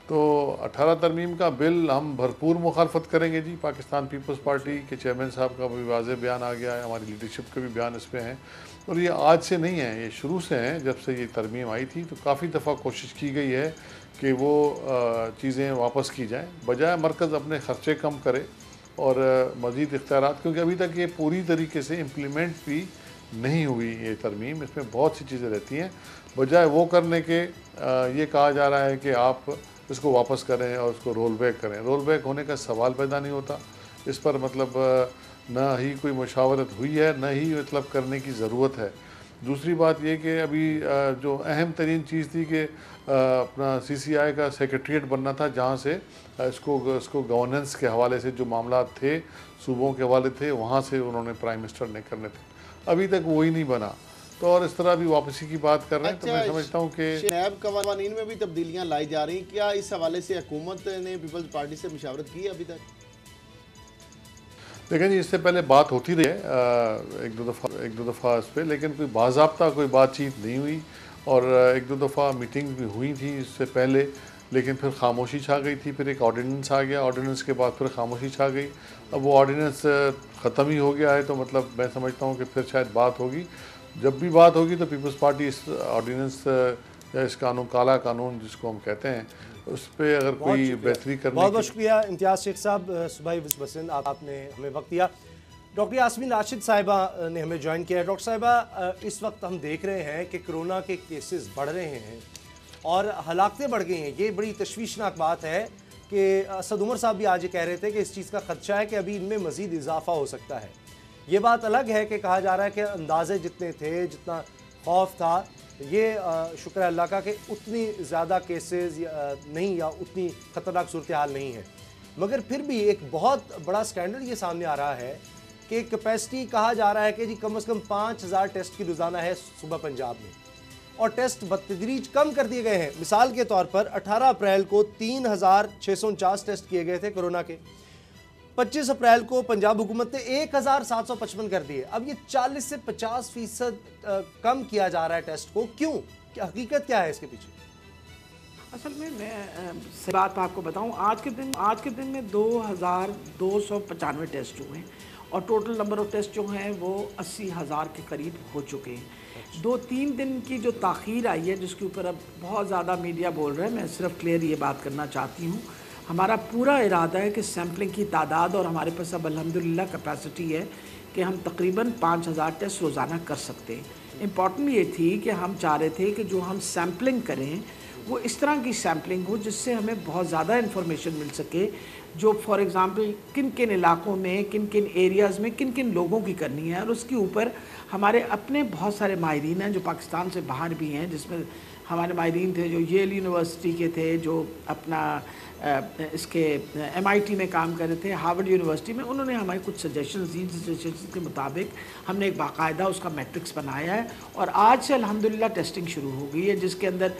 तो 18 तरमीम का बिल हम भरपूर मुखालफत करेंगे जी। पाकिस्तान पीपल्स पार्टी के चेयरमैन साहब का भी वाज़ेह बयान आ गया है, हमारी लीडरशिप के भी बयान इस पर हैं, और ये आज से नहीं है, ये शुरू से हैं। जब से ये तरमीम आई थी तो काफ़ी दफ़ा कोशिश की गई है कि वो चीज़ें वापस की जाएँ, बजाय मरकज़ अपने ख़र्चे कम करे और मज़ीद इख्तियारात, क्योंकि अभी तक ये पूरी तरीके से इम्प्लीमेंट भी नहीं हुई ये तरमीम। इसमें बहुत सी चीज़ें रहती हैं, बजाय वो करने के ये कहा जा रहा है कि आप इसको वापस करें और उसको रोल बैक करें। रोल बैक होने का सवाल पैदा नहीं होता, इस पर मतलब ना ही कोई मुशावरत हुई है, ना ही मतलब करने की ज़रूरत है। दूसरी बात ये कि अभी जो अहम तरीन चीज़ थी कि अपना CCI का सेक्रेटरीट बनना था, जहाँ से इसको गवर्नेंस के हवाले से जो मामला थे, सूबों के हवाले थे, वहाँ से उन्होंने प्राइम मिनिस्टर ने करने थे, अभी तक वही नहीं बना। तो और इस तरह भी वापसी की बात कर रहे हैं। तो मैं समझता हूँ कि नैब कवानीन में भी तब्दीलियाँ लाई जा रही हैं, क्या इस हवाले से हुकूमत ने पीपल्स पार्टी से मुशावरत की है अभी तक? देखें जी, इससे पहले बात होती रही है एक दो दफ़ा इस पर, लेकिन कोई बाज़ाब्ता कोई बातचीत नहीं हुई, और एक दो दफ़ा मीटिंग भी हुई थी इससे पहले, लेकिन फिर खामोशी छा गई थी, फिर एक ऑर्डिनेंस आ गया, ऑर्डिनेंस के बाद फिर खामोशी छा गई। अब वो ऑर्डिनेंस ख़त्म ही हो गया है, तो मतलब मैं समझता हूँ कि फिर शायद बात होगी। जब भी बात होगी तो पीपल्स पार्टी इस ऑर्डिनेंस या इस कानून, काला कानून जिसको हम कहते हैं, उस पर अगर कोई बेहतरी करने बहुत बहुत शुक्रिया इम्तियाज़ शेख साहब, सुबह बसंत आपने हमें वक्त दिया। डॉक्टर यास्मीन राशिद साहिबा ने हमें ज्वाइन किया। डॉक्टर साहिबा, इस वक्त हम देख रहे हैं कि कोरोना के केसेस बढ़ रहे हैं और हलाकतें बढ़ गई हैं। ये बड़ी तशवीशनाक बात है कि असद उमर साहब भी आज ये कह रहे थे कि इस चीज़ का खदशा है कि अभी इनमें मज़ीद इजाफा हो सकता है। ये बात अलग है कि कहा जा रहा है कि अंदाजे जितने थे, जितना खौफ था, ये शुक्र अल्लाह का कि उतनी ज़्यादा केसेस नहीं या उतनी ख़तरनाक सूरत हाल नहीं है। मगर फिर भी एक बहुत बड़ा स्कैंडल ये सामने आ रहा है कि कैपेसिटी कहा जा रहा है कि जी कम से कम 5000 टेस्ट की रोज़ाना है सुबह पंजाब में, और टेस्ट बतदरीज कम कर दिए गए हैं। मिसाल के तौर पर 18 अप्रैल को 3649 टेस्ट किए गए थे कोरोना के। 25 अप्रैल को पंजाब हुकूमत ने 1755 कर दिए। अब ये 40 से 50% कम किया जा रहा है टेस्ट को। क्यों? क्या हकीकत क्या है इसके पीछे? असल में मैं सही बात आपको बताऊं, आज के दिन में 2295 टेस्ट हुए हैं और टोटल नंबर ऑफ टेस्ट जो हैं वो 80,000 के करीब हो चुके हैं। 2-3 दिन की जो ताख़ीर आई है, जिसके ऊपर अब बहुत ज़्यादा मीडिया बोल रहा है, मैं सिर्फ क्लियर ये बात करना चाहती हूँ, हमारा पूरा इरादा है कि सैम्पलिंग की तादाद, और हमारे पास अब अल्हम्दुलिल्लाह कैपेसिटी है कि हम तकरीबन 5000 टेस्ट रोज़ाना कर सकते हैं। इम्पॉर्टेंट ये थी कि हम चाह रहे थे कि जो हम सैम्पलिंग करें वो इस तरह की सैम्पलिंग हो जिससे हमें बहुत ज़्यादा इन्फॉर्मेशन मिल सके, जो फॉर एग्ज़ाम्पल किन किन इलाकों में, किन किन एरियाज़ में किन किन लोगों की करनी है। और उसके ऊपर हमारे अपने बहुत सारे माहिरीन हैं जो पाकिस्तान से बाहर भी हैं, जिसमें हमारे माहिरीन थे जो येल यूनिवर्सिटी के थे, जो अपना इसके MIT में काम कर रहे थे, हार्वर्ड यूनिवर्सिटी में। उन्होंने हमें कुछ सजेशंस दी, जिस सजेशंस के मुताबिक हमने एक बाकायदा उसका मैट्रिक्स बनाया है और आज से अल्हम्दुलिल्लाह टेस्टिंग शुरू हो गई है, जिसके अंदर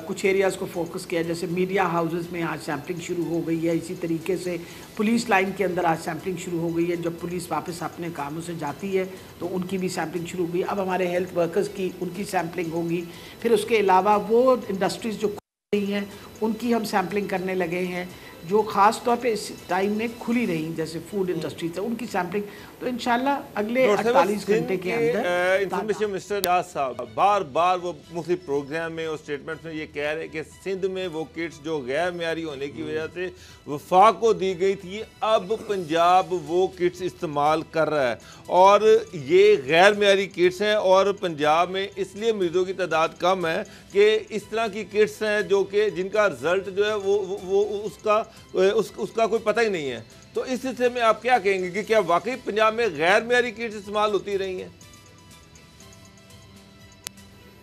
कुछ एरियाज़ को फोकस किया, जैसे मीडिया हाउसेस में आज सैम्पलिंग शुरू हो गई है। इसी तरीके से पुलिस लाइन के अंदर आज सैम्पलिंग शुरू हो गई है। जब पुलिस वापस अपने कामों से जाती है तो उनकी भी सैम्पलिंग शुरू हो गई। अब हमारे हेल्थ वर्कर्स की, उनकी सैम्पलिंग होगी। फिर उसके अलावा वो इंडस्ट्रीज़ जो खुल रही हैं उनकी हम सैम्पलिंग करने लगे हैं, जो ख़ास तौर पे इस टाइम में खुली रही, जैसे फूड इंडस्ट्रीज है, उनकी सैम्पलिंग तो इंशाल्लाह अगले 48 घंटे के अंदर। इंफॉर्मेशन मिनिस्टर नियाज़ साहब बार बार वो मुख्तलिफ प्रोग्राम में और स्टेटमेंट में ये कह रहे हैं कि सिंध में वो किट्स जो गैर मेयारी होने की वजह से वफाक को दी गई थी, अब पंजाब वो किट्स इस्तेमाल कर रहा है और ये गैर मेयारी किट्स हैं और पंजाब में इसलिए मरीजों की तादाद कम है कि इस तरह की किट्स हैं जो कि जिनका रिजल्ट जो है वो उसका कोई पता ही नहीं है। तो इस सिलसिले में आप क्या कहेंगे कि क्या वाकई पंजाब में गैर मेयारी किट्स इस्तेमाल होती रही हैं?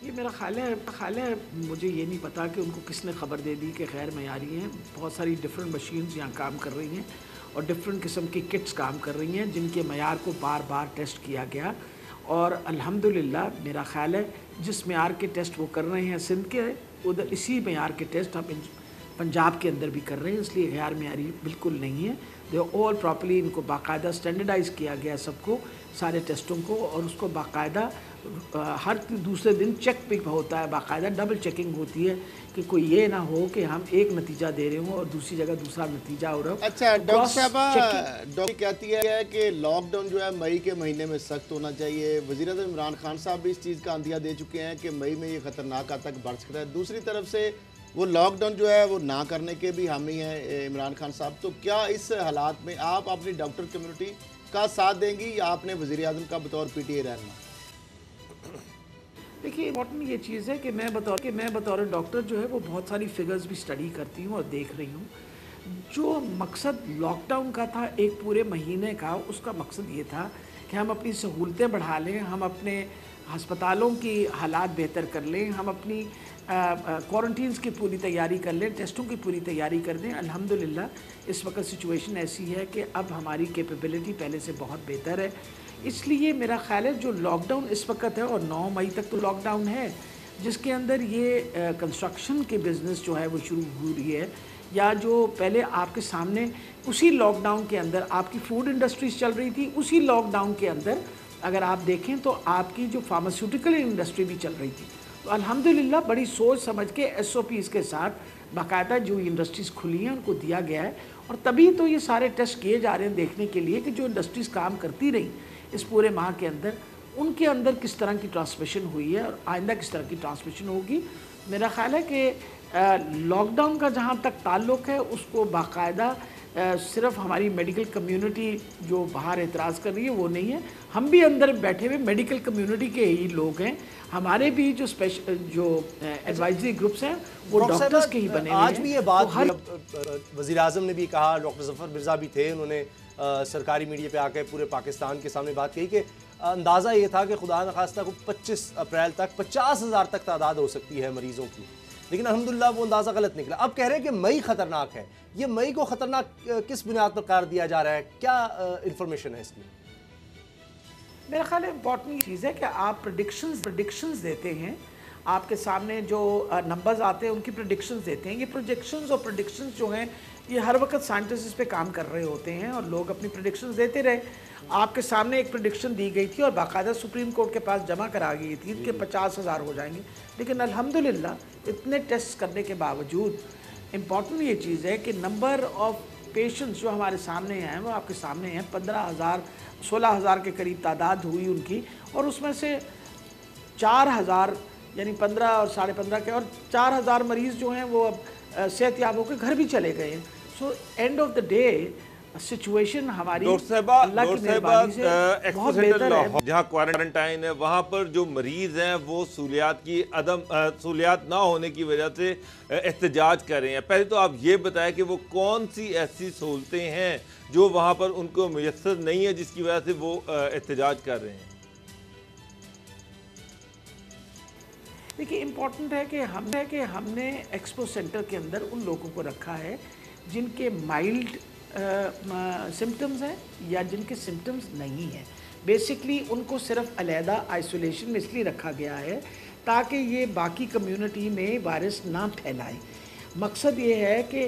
ये मेरा ख्याल है, मुझे ये नहीं पता कि उनको किसने ख़बर दे दी कि गैर मेयारी हैं। बहुत सारी डिफरेंट मशीन्स यहाँ काम कर रही हैं और डिफरेंट किस्म की किट्स काम कर रही हैं, जिनके मयार को बार बार टेस्ट किया गया और अल्हम्दुलिल्लाह मेरा ख्याल है जिस मयार के टेस्ट वो कर रहे हैं सिंध के, उधर इसी मयार के टेस्ट हम पंजाब के अंदर भी कर रहे हैं। इसलिए गैर मेयारी बिल्कुल नहीं है। दे ऑल प्रॉपर्ली, इनको बाकायदा स्टैंडर्डाइज़ किया गया सबको, सारे टेस्टों को, और उसको बाकायदा हर दूसरे दिन चेक भी होता है, बाकायदा डबल चेकिंग होती है कि कोई ये ना हो कि हम एक नतीजा दे रहे हों और दूसरी जगह दूसरा नतीजा हो रहा हो। अच्छा डॉक्टर साहबा, डॉक्टर कहती है कि लॉकडाउन जो है मई के महीने में सख्त होना चाहिए। वज़ीर-ए-आज़म इमरान खान साहब भी इस चीज़ का अंदिया दे चुके हैं कि मई में ये ख़तरनाक हद तक बढ़ सकता है। दूसरी तरफ से वो लॉकडाउन जो है वो ना करने के भी हामी हैं इमरान खान साहब। तो क्या इस हालात में आप अपनी डॉक्टर कम्युनिटी का साथ देंगी या आपने वज़ीर-ए-आज़म का बतौर PTA रहना? देखिए, इम्पॉर्टेंट ये चीज़ है कि मैं बतौर डॉक्टर जो है वो बहुत सारी फिगर्स भी स्टडी करती हूँ और देख रही हूँ। जो मकसद लॉकडाउन का था एक पूरे महीने का, उसका मकसद ये था कि हम अपनी सहूलतें बढ़ा लें, हम अपने हस्पतालों की हालात बेहतर कर लें, हम अपनी क्वारंटीन्स की पूरी तैयारी कर लें, टेस्टों की पूरी तैयारी कर दें। अल्हम्दुलिल्लाह इस वक्त सिचुएशन ऐसी है कि अब हमारी कैपेबिलिटी पहले से बहुत बेहतर है। इसलिए मेरा ख्याल है जो लॉकडाउन इस वक्त है, और 9 मई तक तो लॉकडाउन है, जिसके अंदर ये कंस्ट्रक्शन के बिज़नेस जो है वो शुरू हो रही है, या जो पहले आपके सामने उसी लॉकडाउन के अंदर आपकी फूड इंडस्ट्रीज चल रही थी, उसी लॉकडाउन के अंदर अगर आप देखें तो आपकी जो फार्मास्यूटिकल इंडस्ट्री भी चल रही थी। तो अल्हम्दुलिल्लाह बड़ी सोच समझ के SOPs के साथ बाकायदा जो इंडस्ट्रीज़ खुली हैं उनको दिया गया है, और तभी तो ये सारे टेस्ट किए जा रहे हैं देखने के लिए कि जो इंडस्ट्रीज़ काम करती रही इस पूरे माह के अंदर, उनके अंदर किस तरह की ट्रांसमिशन हुई है और आइंदा किस तरह की ट्रांसमिशन होगी। मेरा ख्याल है कि लॉकडाउन का जहाँ तक ताल्लुक़ है उसको बाकायदा सिर्फ हमारी मेडिकल कम्युनिटी जो बाहर एतराज़ कर रही है वो नहीं है, हम भी अंदर बैठे हुए मेडिकल कम्युनिटी के ही लोग हैं। हमारे भी जो एडवाइजरी ग्रुप्स हैं वो डॉक्टर्स के ही बने हुए हैं। आज भी ये बात वज़ीर आज़म ने भी कहा, डॉक्टर ज़फ़र मिर्ज़ा भी थे, उन्होंने सरकारी मीडिया पे आकर पूरे पाकिस्तान के सामने बात कही कि अंदाज़ा ये था कि खुदा न खास्ता को 25 अप्रैल तक 50,000 तक तादाद हो सकती है मरीज़ों की, लेकिन अल्हम्दुलिल्लाह वो अंदाज़ा गलत निकला। अब कह रहे हैं कि मई ख़तरनाक है। ये मई को ख़तरनाक किस बुनियाद पर करार दिया जा रहा है, क्या इंफॉर्मेशन है इसकी? मेरा ख्याल है इम्पॉर्टेंट चीज़ है कि आप प्रेडिक्शंस देते हैं, आपके सामने जो नंबर्स आते हैं उनकी प्रेडिक्शंस देते हैं। ये प्रोजेक्शंस और प्रेडिक्शंस जो हैं ये हर वक्त साइंटिस्ट इस पे काम कर रहे होते हैं और लोग अपनी प्रेडिक्शंस देते रहे। आपके सामने एक प्रेडिक्शन दी गई थी और बाकायदा सुप्रीम कोर्ट के पास जमा करा गई थी कि 50,000 हो जाएंगे, लेकिन अल्हम्दुलिल्लाह इतने टेस्ट करने के बावजूद इम्पॉर्टेंट ये चीज़ है कि नंबर ऑफ पेशेंट्स जो हमारे सामने हैं वो आपके सामने हैं। 15,000 16,000 के करीब तादाद हुई उनकी, और उसमें से 4,000 यानी 15 और 15.5 के, और 4,000 मरीज़ जो हैं वो अब सेहतयाब होकर घर भी चले गए हैं। So end of the day situation हमारी अल्लाह की मेहरबानी से बहुत बेहतर है। जहाँ क्वारंटाइन है वहाँ पर जो मरीज हैं वो सहूलियात ना होने की वजह से एहतजाज कर रहे हैं। पहले तो आप ये बताएं कि वो कौन सी ऐसी सहूलतें हैं जो वहाँ पर उनको मुयस्सर नहीं है जिसकी वजह से वो एहतजाज कर रहे हैं। देखिए इम्पॉर्टेंट है कि हमने एक्सपो सेंटर के अंदर उन लोगों को रखा है जिनके माइल्ड सिम्टम्स हैं या जिनके सिम्टम्स नहीं हैं। बेसिकली उनको सिर्फ अलहदा आइसोलेशन में इसलिए रखा गया है ताकि ये बाकी कम्युनिटी में वायरस ना फैलाए। मकसद ये है कि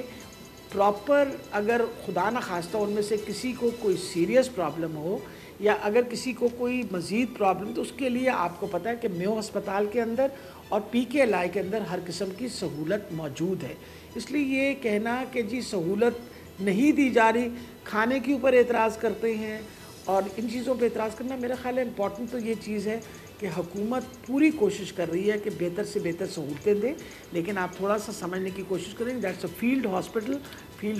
प्रॉपर अगर खुदा न खास्ता उनमें से किसी को कोई सीरियस प्रॉब्लम हो या अगर किसी को कोई मज़ीद प्रॉब्लम, तो उसके लिए आपको पता है कि मेयो अस्पताल के अंदर और PKLI के अंदर हर किस्म की सहूलत मौजूद है। इसलिए ये कहना कि जी सहूलत नहीं दी जा रही, खाने के ऊपर एतराज़ करते हैं और इन चीज़ों पे एतराज़ करना, मेरा ख्याल है इम्पॉर्टेंट तो ये चीज़ है कि हुकूमत पूरी कोशिश कर रही है कि बेहतर से बेहतर सहूलतें दें, लेकिन आप थोड़ा सा समझने की कोशिश करें। That's a field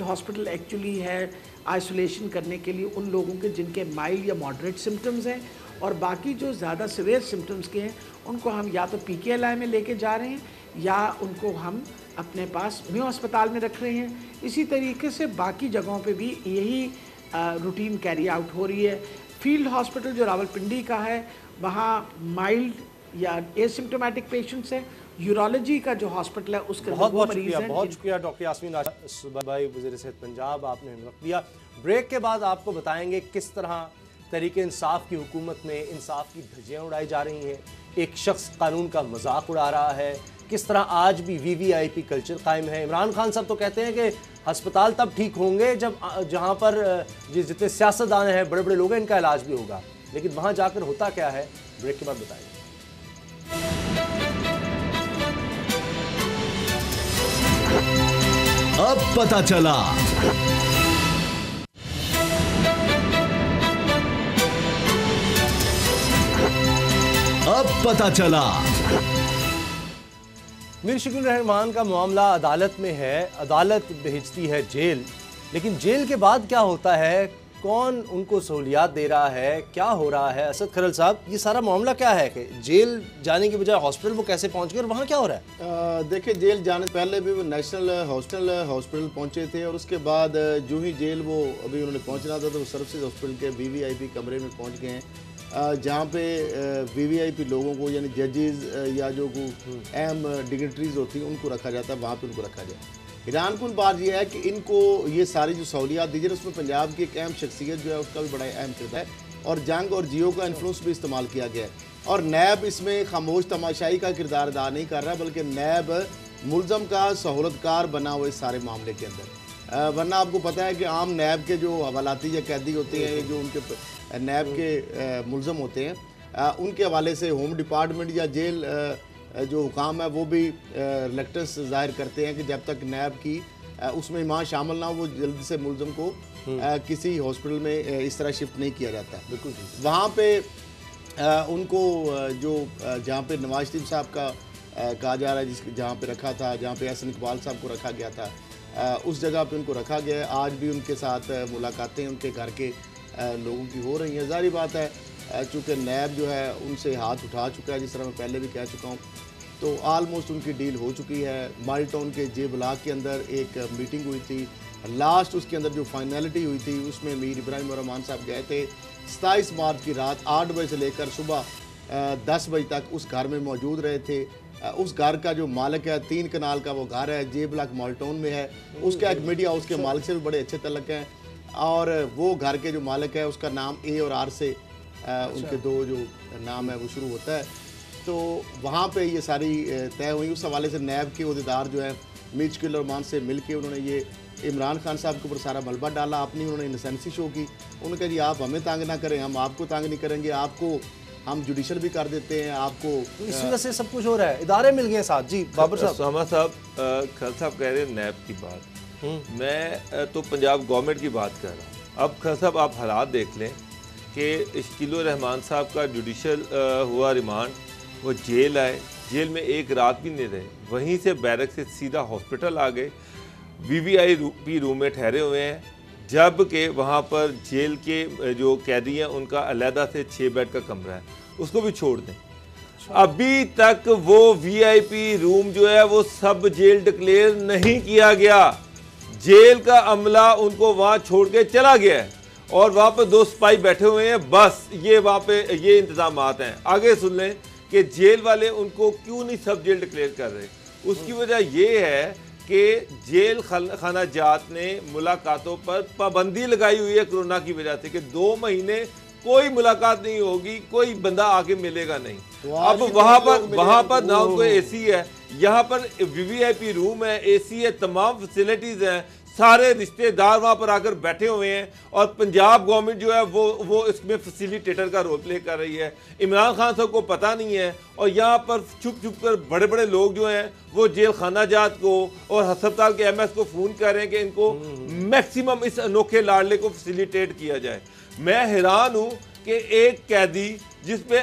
hospital actually है आइसोलेशन करने के लिए उन लोगों के जिनके माइल्ड या मॉडरेट सिम्टम्स हैं, और बाकी जो ज़्यादा सीवियर सिम्टम्स के हैं उनको हम या तो PKLI में लेके जा रहे हैं या उनको हम अपने पास मेयो अस्पताल में रख रहे हैं। इसी तरीके से बाकी जगहों पे भी यही रूटीन कैरी आउट हो रही है। फील्ड हॉस्पिटल जो रावलपिंडी का है वहाँ माइल्ड या एसिम्प्टोमेटिक पेशेंट्स हैं। यूरोलॉजी का जो हॉस्पिटल है उसके बहुत शुक्रिया डॉक्टर यास्मीन भाई, वज़ीर सेहत पंजाब, आपने वक्त दिया। ब्रेक के बाद आपको बताएंगे किस तरह तहरीके इंसाफ की हुकूमत में इंसाफ की धज्जियाँ उड़ाई जा रही हैं, एक शख्स कानून का मजाक उड़ा रहा है, किस तरह आज भी VVIP कल्चर कायम है। इमरान खान साहब तो कहते हैं कि अस्पताल तब ठीक होंगे जब जहाँ पर जितने सियासतदान हैं, बड़े बड़े लोग हैं, इनका इलाज भी होगा, लेकिन वहाँ जाकर होता क्या है, ब्रेक के बाद बताएंगे। अब पता चला। अब पता चला। मीर शकील रहमान का मामला अदालत में है, अदालत भेजती है जेल, लेकिन जेल के बाद क्या होता है, कौन उनको सहूलियात दे रहा है, क्या हो रहा है? असद खरल साहब, ये सारा मामला क्या है कि जेल जाने के बजाय हॉस्पिटल वो कैसे पहुंच गए और वहाँ क्या हो रहा है? देखिए, जेल जाने से पहले भी वो नेशनल हॉस्पिटल पहुंचे थे और उसके बाद जो ही जेल वो अभी उन्होंने पहुंचना था तो वो सर्विसेज हॉस्पिटल के VVIP कमरे में पहुँच गए हैं, जहाँ पे VVIP लोगों को यानी जजेस या जो अहम डिग्निटरीज होती हैं उनको रखा जाता है, वहाँ पे उनको रखा जाए। हैरानकुन बात यह है कि इनको ये सारी जो सहूलियात दी जाए उसमें पंजाब की एक अहम शख्सियत जो है उसका भी बड़ा अहम किरदार है और जंग और जियो का इन्फ्लुएंस भी इस्तेमाल किया गया है। और नैब इसमें खामोश तमाशाई का किरदार अदा नहीं कर रहा, बल्कि नैब मुलजम का सहूलतकार बना हुआ इस सारे मामले के अंदर। वरना आपको पता है कि आम नैब के जो हवालाती या कैदी होते हैं, जो उनके नैब के मुलजम होते हैं, उनके हवाले से होम डिपार्टमेंट या जेल जो हुकाम है वो भी रिलेक्टेंस जाहिर करते हैं कि जब तक नैब की उसमें ईमान शामिल ना हो वो जल्दी से मुलजम को किसी हॉस्पिटल में इस तरह शिफ्ट नहीं किया जाता। बिल्कुल वहाँ पे उनको जो जहाँ पे नवाज शरीफ साहब का कहा जा रहा है जहाँ पे रखा था, जहाँ पे एहसन इकबाल साहब को रखा गया था, उस जगह पे उनको रखा गया है। आज भी उनके साथ मुलाकातें उनके घर के लोगों की हो रही हैं। ज़ाहिर बात है चूँकि नैब जो है उनसे हाथ उठा चुका है, जिस तरह मैं पहले भी कह चुका हूँ, तो आलमोस्ट उनकी डील हो चुकी है। माल्टाउन के जे ब्लॉक के अंदर एक मीटिंग हुई थी, लास्ट उसके अंदर जो फाइनलिटी हुई थी उसमें मीर इब्राहिम और रहमान साहब गए थे। 27 मार्च की रात 8 बजे से लेकर सुबह 10 बजे तक उस घर में मौजूद रहे थे। उस घर का जो मालिक है 3 कनाल का वो घर है, जे ब्लॉक माल्टाउन में है। उसका एक मीडिया हाउस के मालिक से भी बड़े अच्छे तल्लक हैं और वो घर के जो मालिक है उसका नाम ए और आर से उनके दो जो नाम है वो शुरू होता है। तो वहाँ पे ये सारी तय हुई। उस हवाले से नैब के अहदेदार जो है मीर शकील रहमान से मिल के उन्होंने ये इमरान खान साहब के ऊपर सारा मलबा डाला, अपनी उन्होंने इनसेंसी शो की। उन्होंने कहा जी आप हमें तंग ना करें, हम आपको तंग नहीं करेंगे, आपको हम जुडिशल भी कर देते हैं आपको। तो इस वजह से सब कुछ हो रहा है, इदारे मिल गए साथ। जी बाबर साहब। सामा साहब खल साहब कह रहे हैं नैब की बात, मैं तो पंजाब गवर्नमेंट की बात कर रहा हूँ। अब खल साहब आप हालात देख लें कि शकील रहमान साहब का जुडिशल हुआ रिमांड, वो जेल आए, जेल में एक रात भी नहीं रहे, वहीं से बैरक से सीधा हॉस्पिटल आ गए, वीवीआईपी रूम में ठहरे हुए हैं, जबकि वहाँ पर जेल के जो कैदी हैं उनका अलहदा से 6 बेड का कमरा है, उसको भी छोड़ दें। अभी तक वो वीआईपी रूम जो है वो सब जेल डिक्लेयर नहीं किया गया, जेल का अमला उनको वहाँ छोड़ के चला गया है और वहाँ पर 2 सिपाही बैठे हुए हैं। बस ये वहाँ पे ये इंतजामात हैं। आगे सुन लें कि जेल वाले उनको क्यों नहीं सब जेल डिक्लेयर कर रहे। उसकी वजह ये है कि जेल खाना जात ने मुलाकातों पर पाबंदी लगाई हुई है कोरोना की वजह से, कि 2 महीने कोई मुलाकात नहीं होगी, कोई बंदा आके मिलेगा नहीं। तो अब वहाँ पर ना उनको एसी है, यहाँ पर वीवीआईपी रूम है, एसी है, तमाम फैसिलिटीज हैं, सारे रिश्तेदार वहाँ पर आकर बैठे हुए हैं और पंजाब गवर्नमेंट जो है वो इसमें फैसिलिटेटर का रोल प्ले कर रही है। इमरान खान साहब को पता नहीं है और यहाँ पर छुप छुप कर बड़े बड़े लोग जो हैं वो जेल खाना जात को और अस्पताल के एमएस को फ़ोन कर रहे हैं कि इनको मैक्सिमम इस अनोखे लाडले को फैसिलिटेट किया जाए। मैं हैरान हूँ कि एक कैदी जिसपे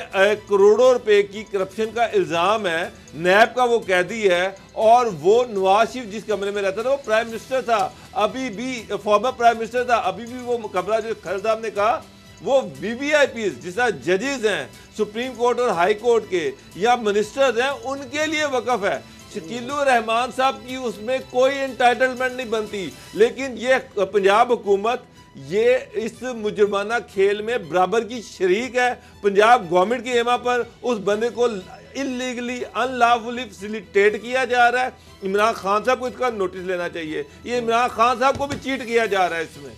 करोड़ों रुपए की करप्शन का इल्ज़ाम है, नैब का वो कैदी है और वो नवाज शरीफ जिस कमरे में रहता था वो प्राइम मिनिस्टर था, अभी भी फॉर्मर प्राइम मिनिस्टर था, अभी भी वो कमरा जो खल साहब ने कहा वो वीवीआईपी जिसका जजेस हैं सुप्रीम कोर्ट और हाई कोर्ट के या मिनिस्टर्स हैं उनके लिए वक़फ़ है। शकील रहमान साहब की उसमें कोई एंटाइटलमेंट नहीं बनती, लेकिन ये पंजाब हुकूमत ये इस मुजरमाना खेल में बराबर की शरीक है। पंजाब गवर्नमेंट की एमा पर उस बंदे को इलीगली अनलॉफुली फैसिलिटेट किया जा रहा है। इमरान खान साहब को इसका नोटिस लेना चाहिए, ये इमरान खान साहब को भी चीट किया जा रहा है इसमें।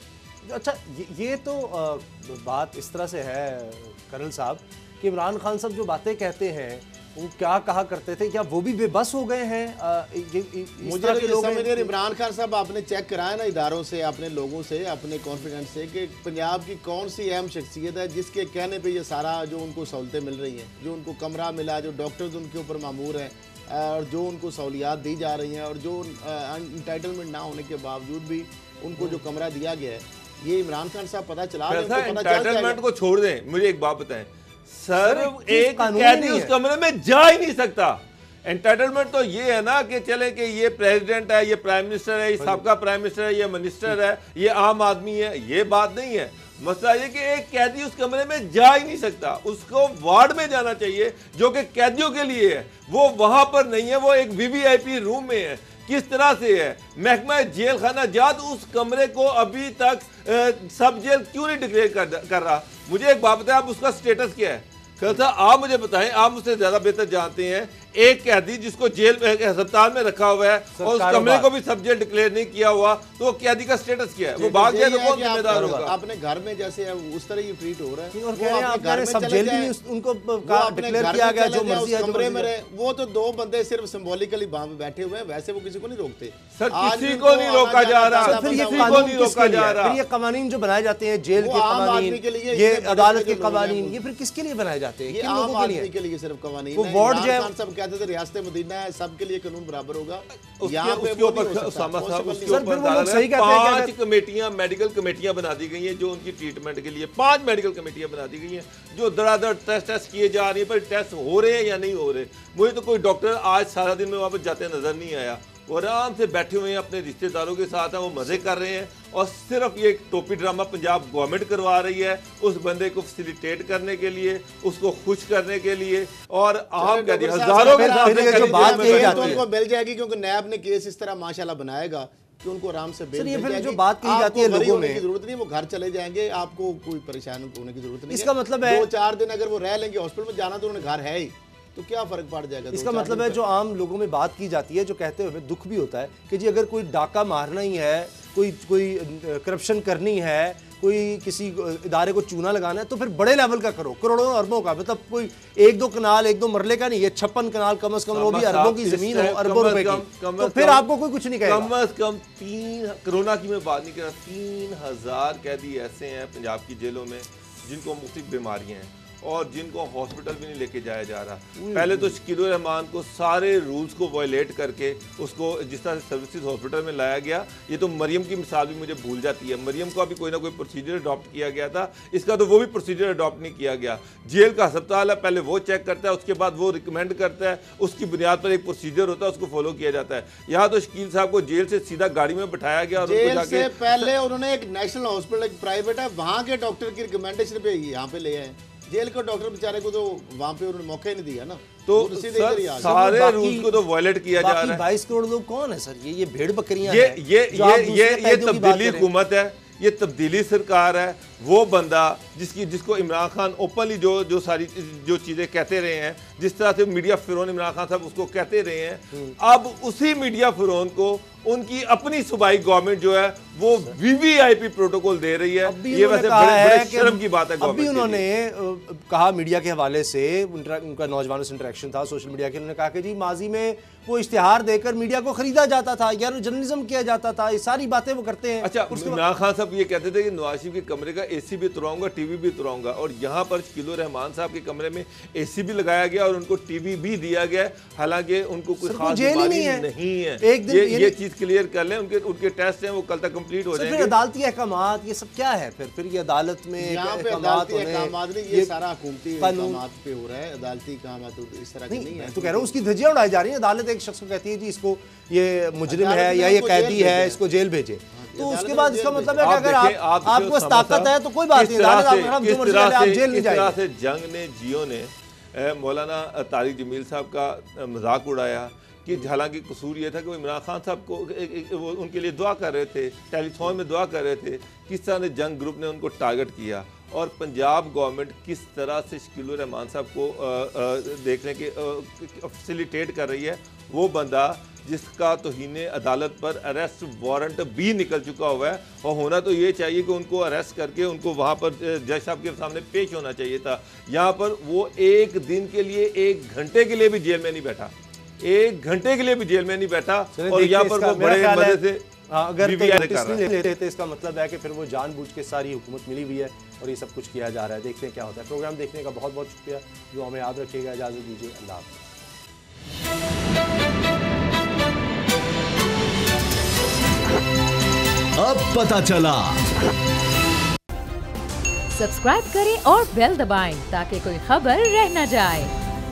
अच्छा ये तो बात इस तरह से है कर्नल साहब कि इमरान खान साहब जो बातें कहते हैं वो क्या कहा करते थे, क्या वो भी बेबस हो गए हैं? मुझे तो ये समझ नहीं, इमरान खान साहब आपने चेक कराया ना इदारों से, अपने लोगों से, अपने कॉन्फिडेंस से कि पंजाब की कौन सी अहम शख्सियत है जिसके कहने पे ये सारा जो उनको सहूलतें मिल रही हैं, जो उनको कमरा मिला, जो डॉक्टर्स उनके ऊपर मामूर हैं और जो उनको सहूलियात दी जा रही हैं और जो इंटाइटलमेंट ना होने के बावजूद भी उनको जो कमरा दिया गया है, ये इमरान खान साहब पता चला इंटाइटलमेंट को छोड़ दें। मुझे एक बात बताएं सर, एक कैदी उस कमरे में जा ही नहीं सकता। एंटाइटलमेंट तो ये है ना कि चले कि ये प्रेसिडेंट है, ये प्राइम मिनिस्टर है, ये सबका प्राइम मिनिस्टर है, ये मिनिस्टर है, ये आम आदमी है, ये बात नहीं है। मसला ये कि एक कैदी उस कमरे में जा ही नहीं सकता, उसको वार्ड में जाना चाहिए जो कि कैदियों के लिए है, वो वहां पर नहीं है, वो एक वीवीआईपी रूम में है। किस तरह से है महकमा जेल खाना जात उस कमरे को अभी तक सब जेल क्यों नहीं डिक्लेयर कर रहा? मुझे एक बात बताएं, आप उसका स्टेटस क्या है? साहब आप मुझे बताएं, आप मुझसे ज्यादा बेहतर जानते हैं। एक कैदी जिसको जेल अस्पताल में रखा हुआ है और उस कमरे को भी सब जेल डिक्लेयर नहीं किया हुआ, तो वो कैदी का स्टेटस क्या है? वो भाग गया तो कौन जिम्मेदार होगा? अपने घर में जैसे उस तरह ही ट्रीट हो रहा है और कह रहे हैं घर में सब जेल भी उनको डिक्लेयर किया गया जो मर्जी है कमरे में रहे। वो तो 2 बंदे सिर्फ सिंबॉलिकली वहां पे बैठे हुए हैं, वैसे वो किसी को नहीं रोकते सर, किसी को नहीं रोका जा रहा, फिर ये कानून किसके लिए? फिर ये कवानीन जो बनाए जाते हैं, जेल के कवानीन, ये अदालत के कवानीन, ये फिर किसके लिए बनाए जाते हैं? ये आम आदमी के लिए सिर्फ कवानीन वो वार्ड जो है कहते थे रियासत मदीना है, सबके लिए कानून बराबर होगा, यहाँ पे उसके वो नहीं हो सकता, उसामा साहब, possible उसके नहीं। फिर वो लोग सही कहते हैं कि 5 कमेटियां, मेडिकल कमेटियां बना दी गई हैं जो उनकी ट्रीटमेंट के लिए 5 मेडिकल कमेटियां बना दी गई हैं जो धड़ाधड़ टेस्ट किए जा रही है, पर टेस्ट हो रहे हैं या नहीं हो रहे। मुझे तो कोई डॉक्टर आज सारा दिन में वहाँ पर जाते नजर नहीं आया। वो आराम से बैठे हुए हैं अपने रिश्तेदारों के साथ हैं, वो मजे कर रहे हैं और सिर्फ ये टोपी ड्रामा पंजाब गवर्नमेंट करवा रही है उस बंदे को फैसिलिटेट करने के लिए, उसको खुश करने के लिए। और आप कह दिए हजारों के जो बात कही जाती तो है उनको मिल जाएगी क्योंकि नैब ने केस इस तरह माशाल्लाह बनाएगा कि उनको आराम से बेल सर, ये मिल फिर जाएगी। जो बात कही जाती है आपको लोगों होने में, की जरूरत नहीं, वो घर चले जाएंगे, आपको कोई परेशान होने की जरूरत नहीं। इसका मतलब है 2-4 दिन अगर वो रह लेंगे हॉस्पिटल में, जाना तो उन्हें घर है ही, तो क्या फर्क पड़ जाएगा। इसका मतलब है जो आम लोगों में बात की जाती है, जो कहते हुए दुख भी होता है कि जी अगर कोई डाका मारना ही है, कोई करप्शन करनी है, कोई किसी इदारे को चूना लगाना है तो फिर बड़े लेवल का करो, करोड़ों अरबों का, मतलब कोई 1-2 कनाल 1-2 मरले का नहीं, ये 56 कनाल कम से कम वो भी अरबों की जमीन हो, अरबों रुपए की, तो फिर आपको कोई कुछ नहीं कहेगा। कम अज कम 3 कोरोना की मैं बात नहीं कर रहा, 3000 कैदी ऐसे हैं पंजाब की जेलों में जिनको मुख्तलिफ बीमारियां हैं और जिनको हॉस्पिटल भी नहीं लेके जाया जा रहा। पहले तो शकील रहमान को सारे रूल्स को वायलेट करके उसको जिस तरह से सर्विसेज हॉस्पिटल में लाया गया, ये तो मरियम की मिसाल भी मुझे भूल जाती है। मरियम का भी कोई ना कोई प्रोसीजर अडॉप्ट किया गया था, इसका तो वो भी प्रोसीजर अडॉप्ट नहीं किया गया। जेल का अस्पताल है, पहले वो चेक करता है, उसके बाद वो रिकमेंड करता है, उसकी बुनियाद पर एक प्रोसीजर होता है, उसको फॉलो किया जाता है। यहाँ तो शकील साहब को जेल से सीधा गाड़ी में बिठाया गया और जेल से पहले उन्होंने एक नेशनल हॉस्पिटल, एक प्राइवेट है, वहाँ के डॉक्टर की रिकमेंडेशन पे यहाँ पे ले आए। जेल के डॉक्टर बेचारे को तो वहाँ पे उन्होंने मौका ही नहीं दिया ना, तो सारे रूल्स को तो वायलेट किया जा रहा है। 22 करोड़ लोग कौन है सर? ये भेड़ बकरियां ये हैं। ये तब्दीली हुकूमत है, ये तब्दीली सरकार है। वो बंदा जिसको इमरान खान ओपनली जो सारी जो चीज़ें कहते रहे हैं, जिस तरह से मीडिया फिरौन इमरान खान साहब उसको कहते रहे हैं, अब उसी मीडिया फिरौन को उनकी अपनी सूबाई गवरमेंट जो है वो वीवीआईपी प्रोटोकॉल दे रही है। ये वैसे बड़े शर्म की बात है। अभी उन्होंने कहा मीडिया के हवाले से, उनका नौजवानों से इंटरेक्शन था सोशल मीडिया के, उन्होंने कहा कि जी माजी में वो इश्तिहार देकर मीडिया को खरीदा जाता था या जर्नलिज्म किया जाता था, ये सारी बातें वो करते हैं। अच्छा, इमरान खान साहब ये कहते थे कि नवाज शरीफ के कमरे का एसी भी उतराऊंगा, टीवी भी उतराऊंगा, और यहाँ पर शकील रहमान साहब के कमरे में एसी भी लगाया गया और उनको टीवी भी दिया गया, हालांकि उनको कोई खास बीमारी नहीं है। एक दिन ये चीज क्लियर कर लें, उनके टेस्ट हैं वो कल तक कंप्लीट हो जाएंगे। फिर अदालती अहकामात ये सब क्या है? फिर ये अदालत में यहाँ पे अदालती अहकामात नहीं, ये सारा हुकूमती अहकामात पे हो रहा है। अदालती अहकामात इस तरह की नहीं है। तो कह रहा हूँ उसकी धज्जियां उड़ाई जा रही है। अदालत एक शख्स को कहती है जी इसको ये मुजरिम है या ये कैदी है, इसको जेल भेजे, तो उसके बाद इसका मतलब है कि अगर आपके पास ताकत है तो कोई बात नहीं, आप जेल नहीं जाएंगे। इस तरह से जंग ने, जियो ने मौलाना तारिक जमील साहब का मजाक उड़ाया कि हालांकि कसूर ये था कि वो इमरान खान साहब को वो उनके लिए दुआ कर रहे थे, टेलीफोन में दुआ कर रहे थे। किस तरह से जंग ग्रुप ने उनको टारगेट किया और पंजाब गवर्नमेंट किस तरह से शकील रहमान साहब को देखने के फैसिलिटेट कर रही है। वो बंदा जिसका तौहीन अदालत पर अरेस्ट वारंट भी निकल चुका हुआ है, और होना तो ये चाहिए कि उनको अरेस्ट करके उनको वहाँ पर जज साहब के सामने पेश होना चाहिए था। यहाँ पर वो एक दिन के लिए, 1 घंटे के लिए भी जेल में नहीं बैठा, 1 घंटे के लिए भी जेल में नहीं बैठा, और यहाँ पर वो बड़े मजे से अगर नहीं लेते थे, इसका मतलब है कि फिर वो जानबूझ के सारी हुकूमत मिली हुई है और ये सब कुछ किया जा रहा है। देखते हैं क्या होता है। प्रोग्राम देखने का बहुत बहुत शुक्रिया, जो हमें याद रखिएगा। इजाजत दीजिए, अल्लाह हाफ़िज़। अब पता चला। सब्सक्राइब करें और बेल दबाएं ताकि कोई खबर रह न जाए।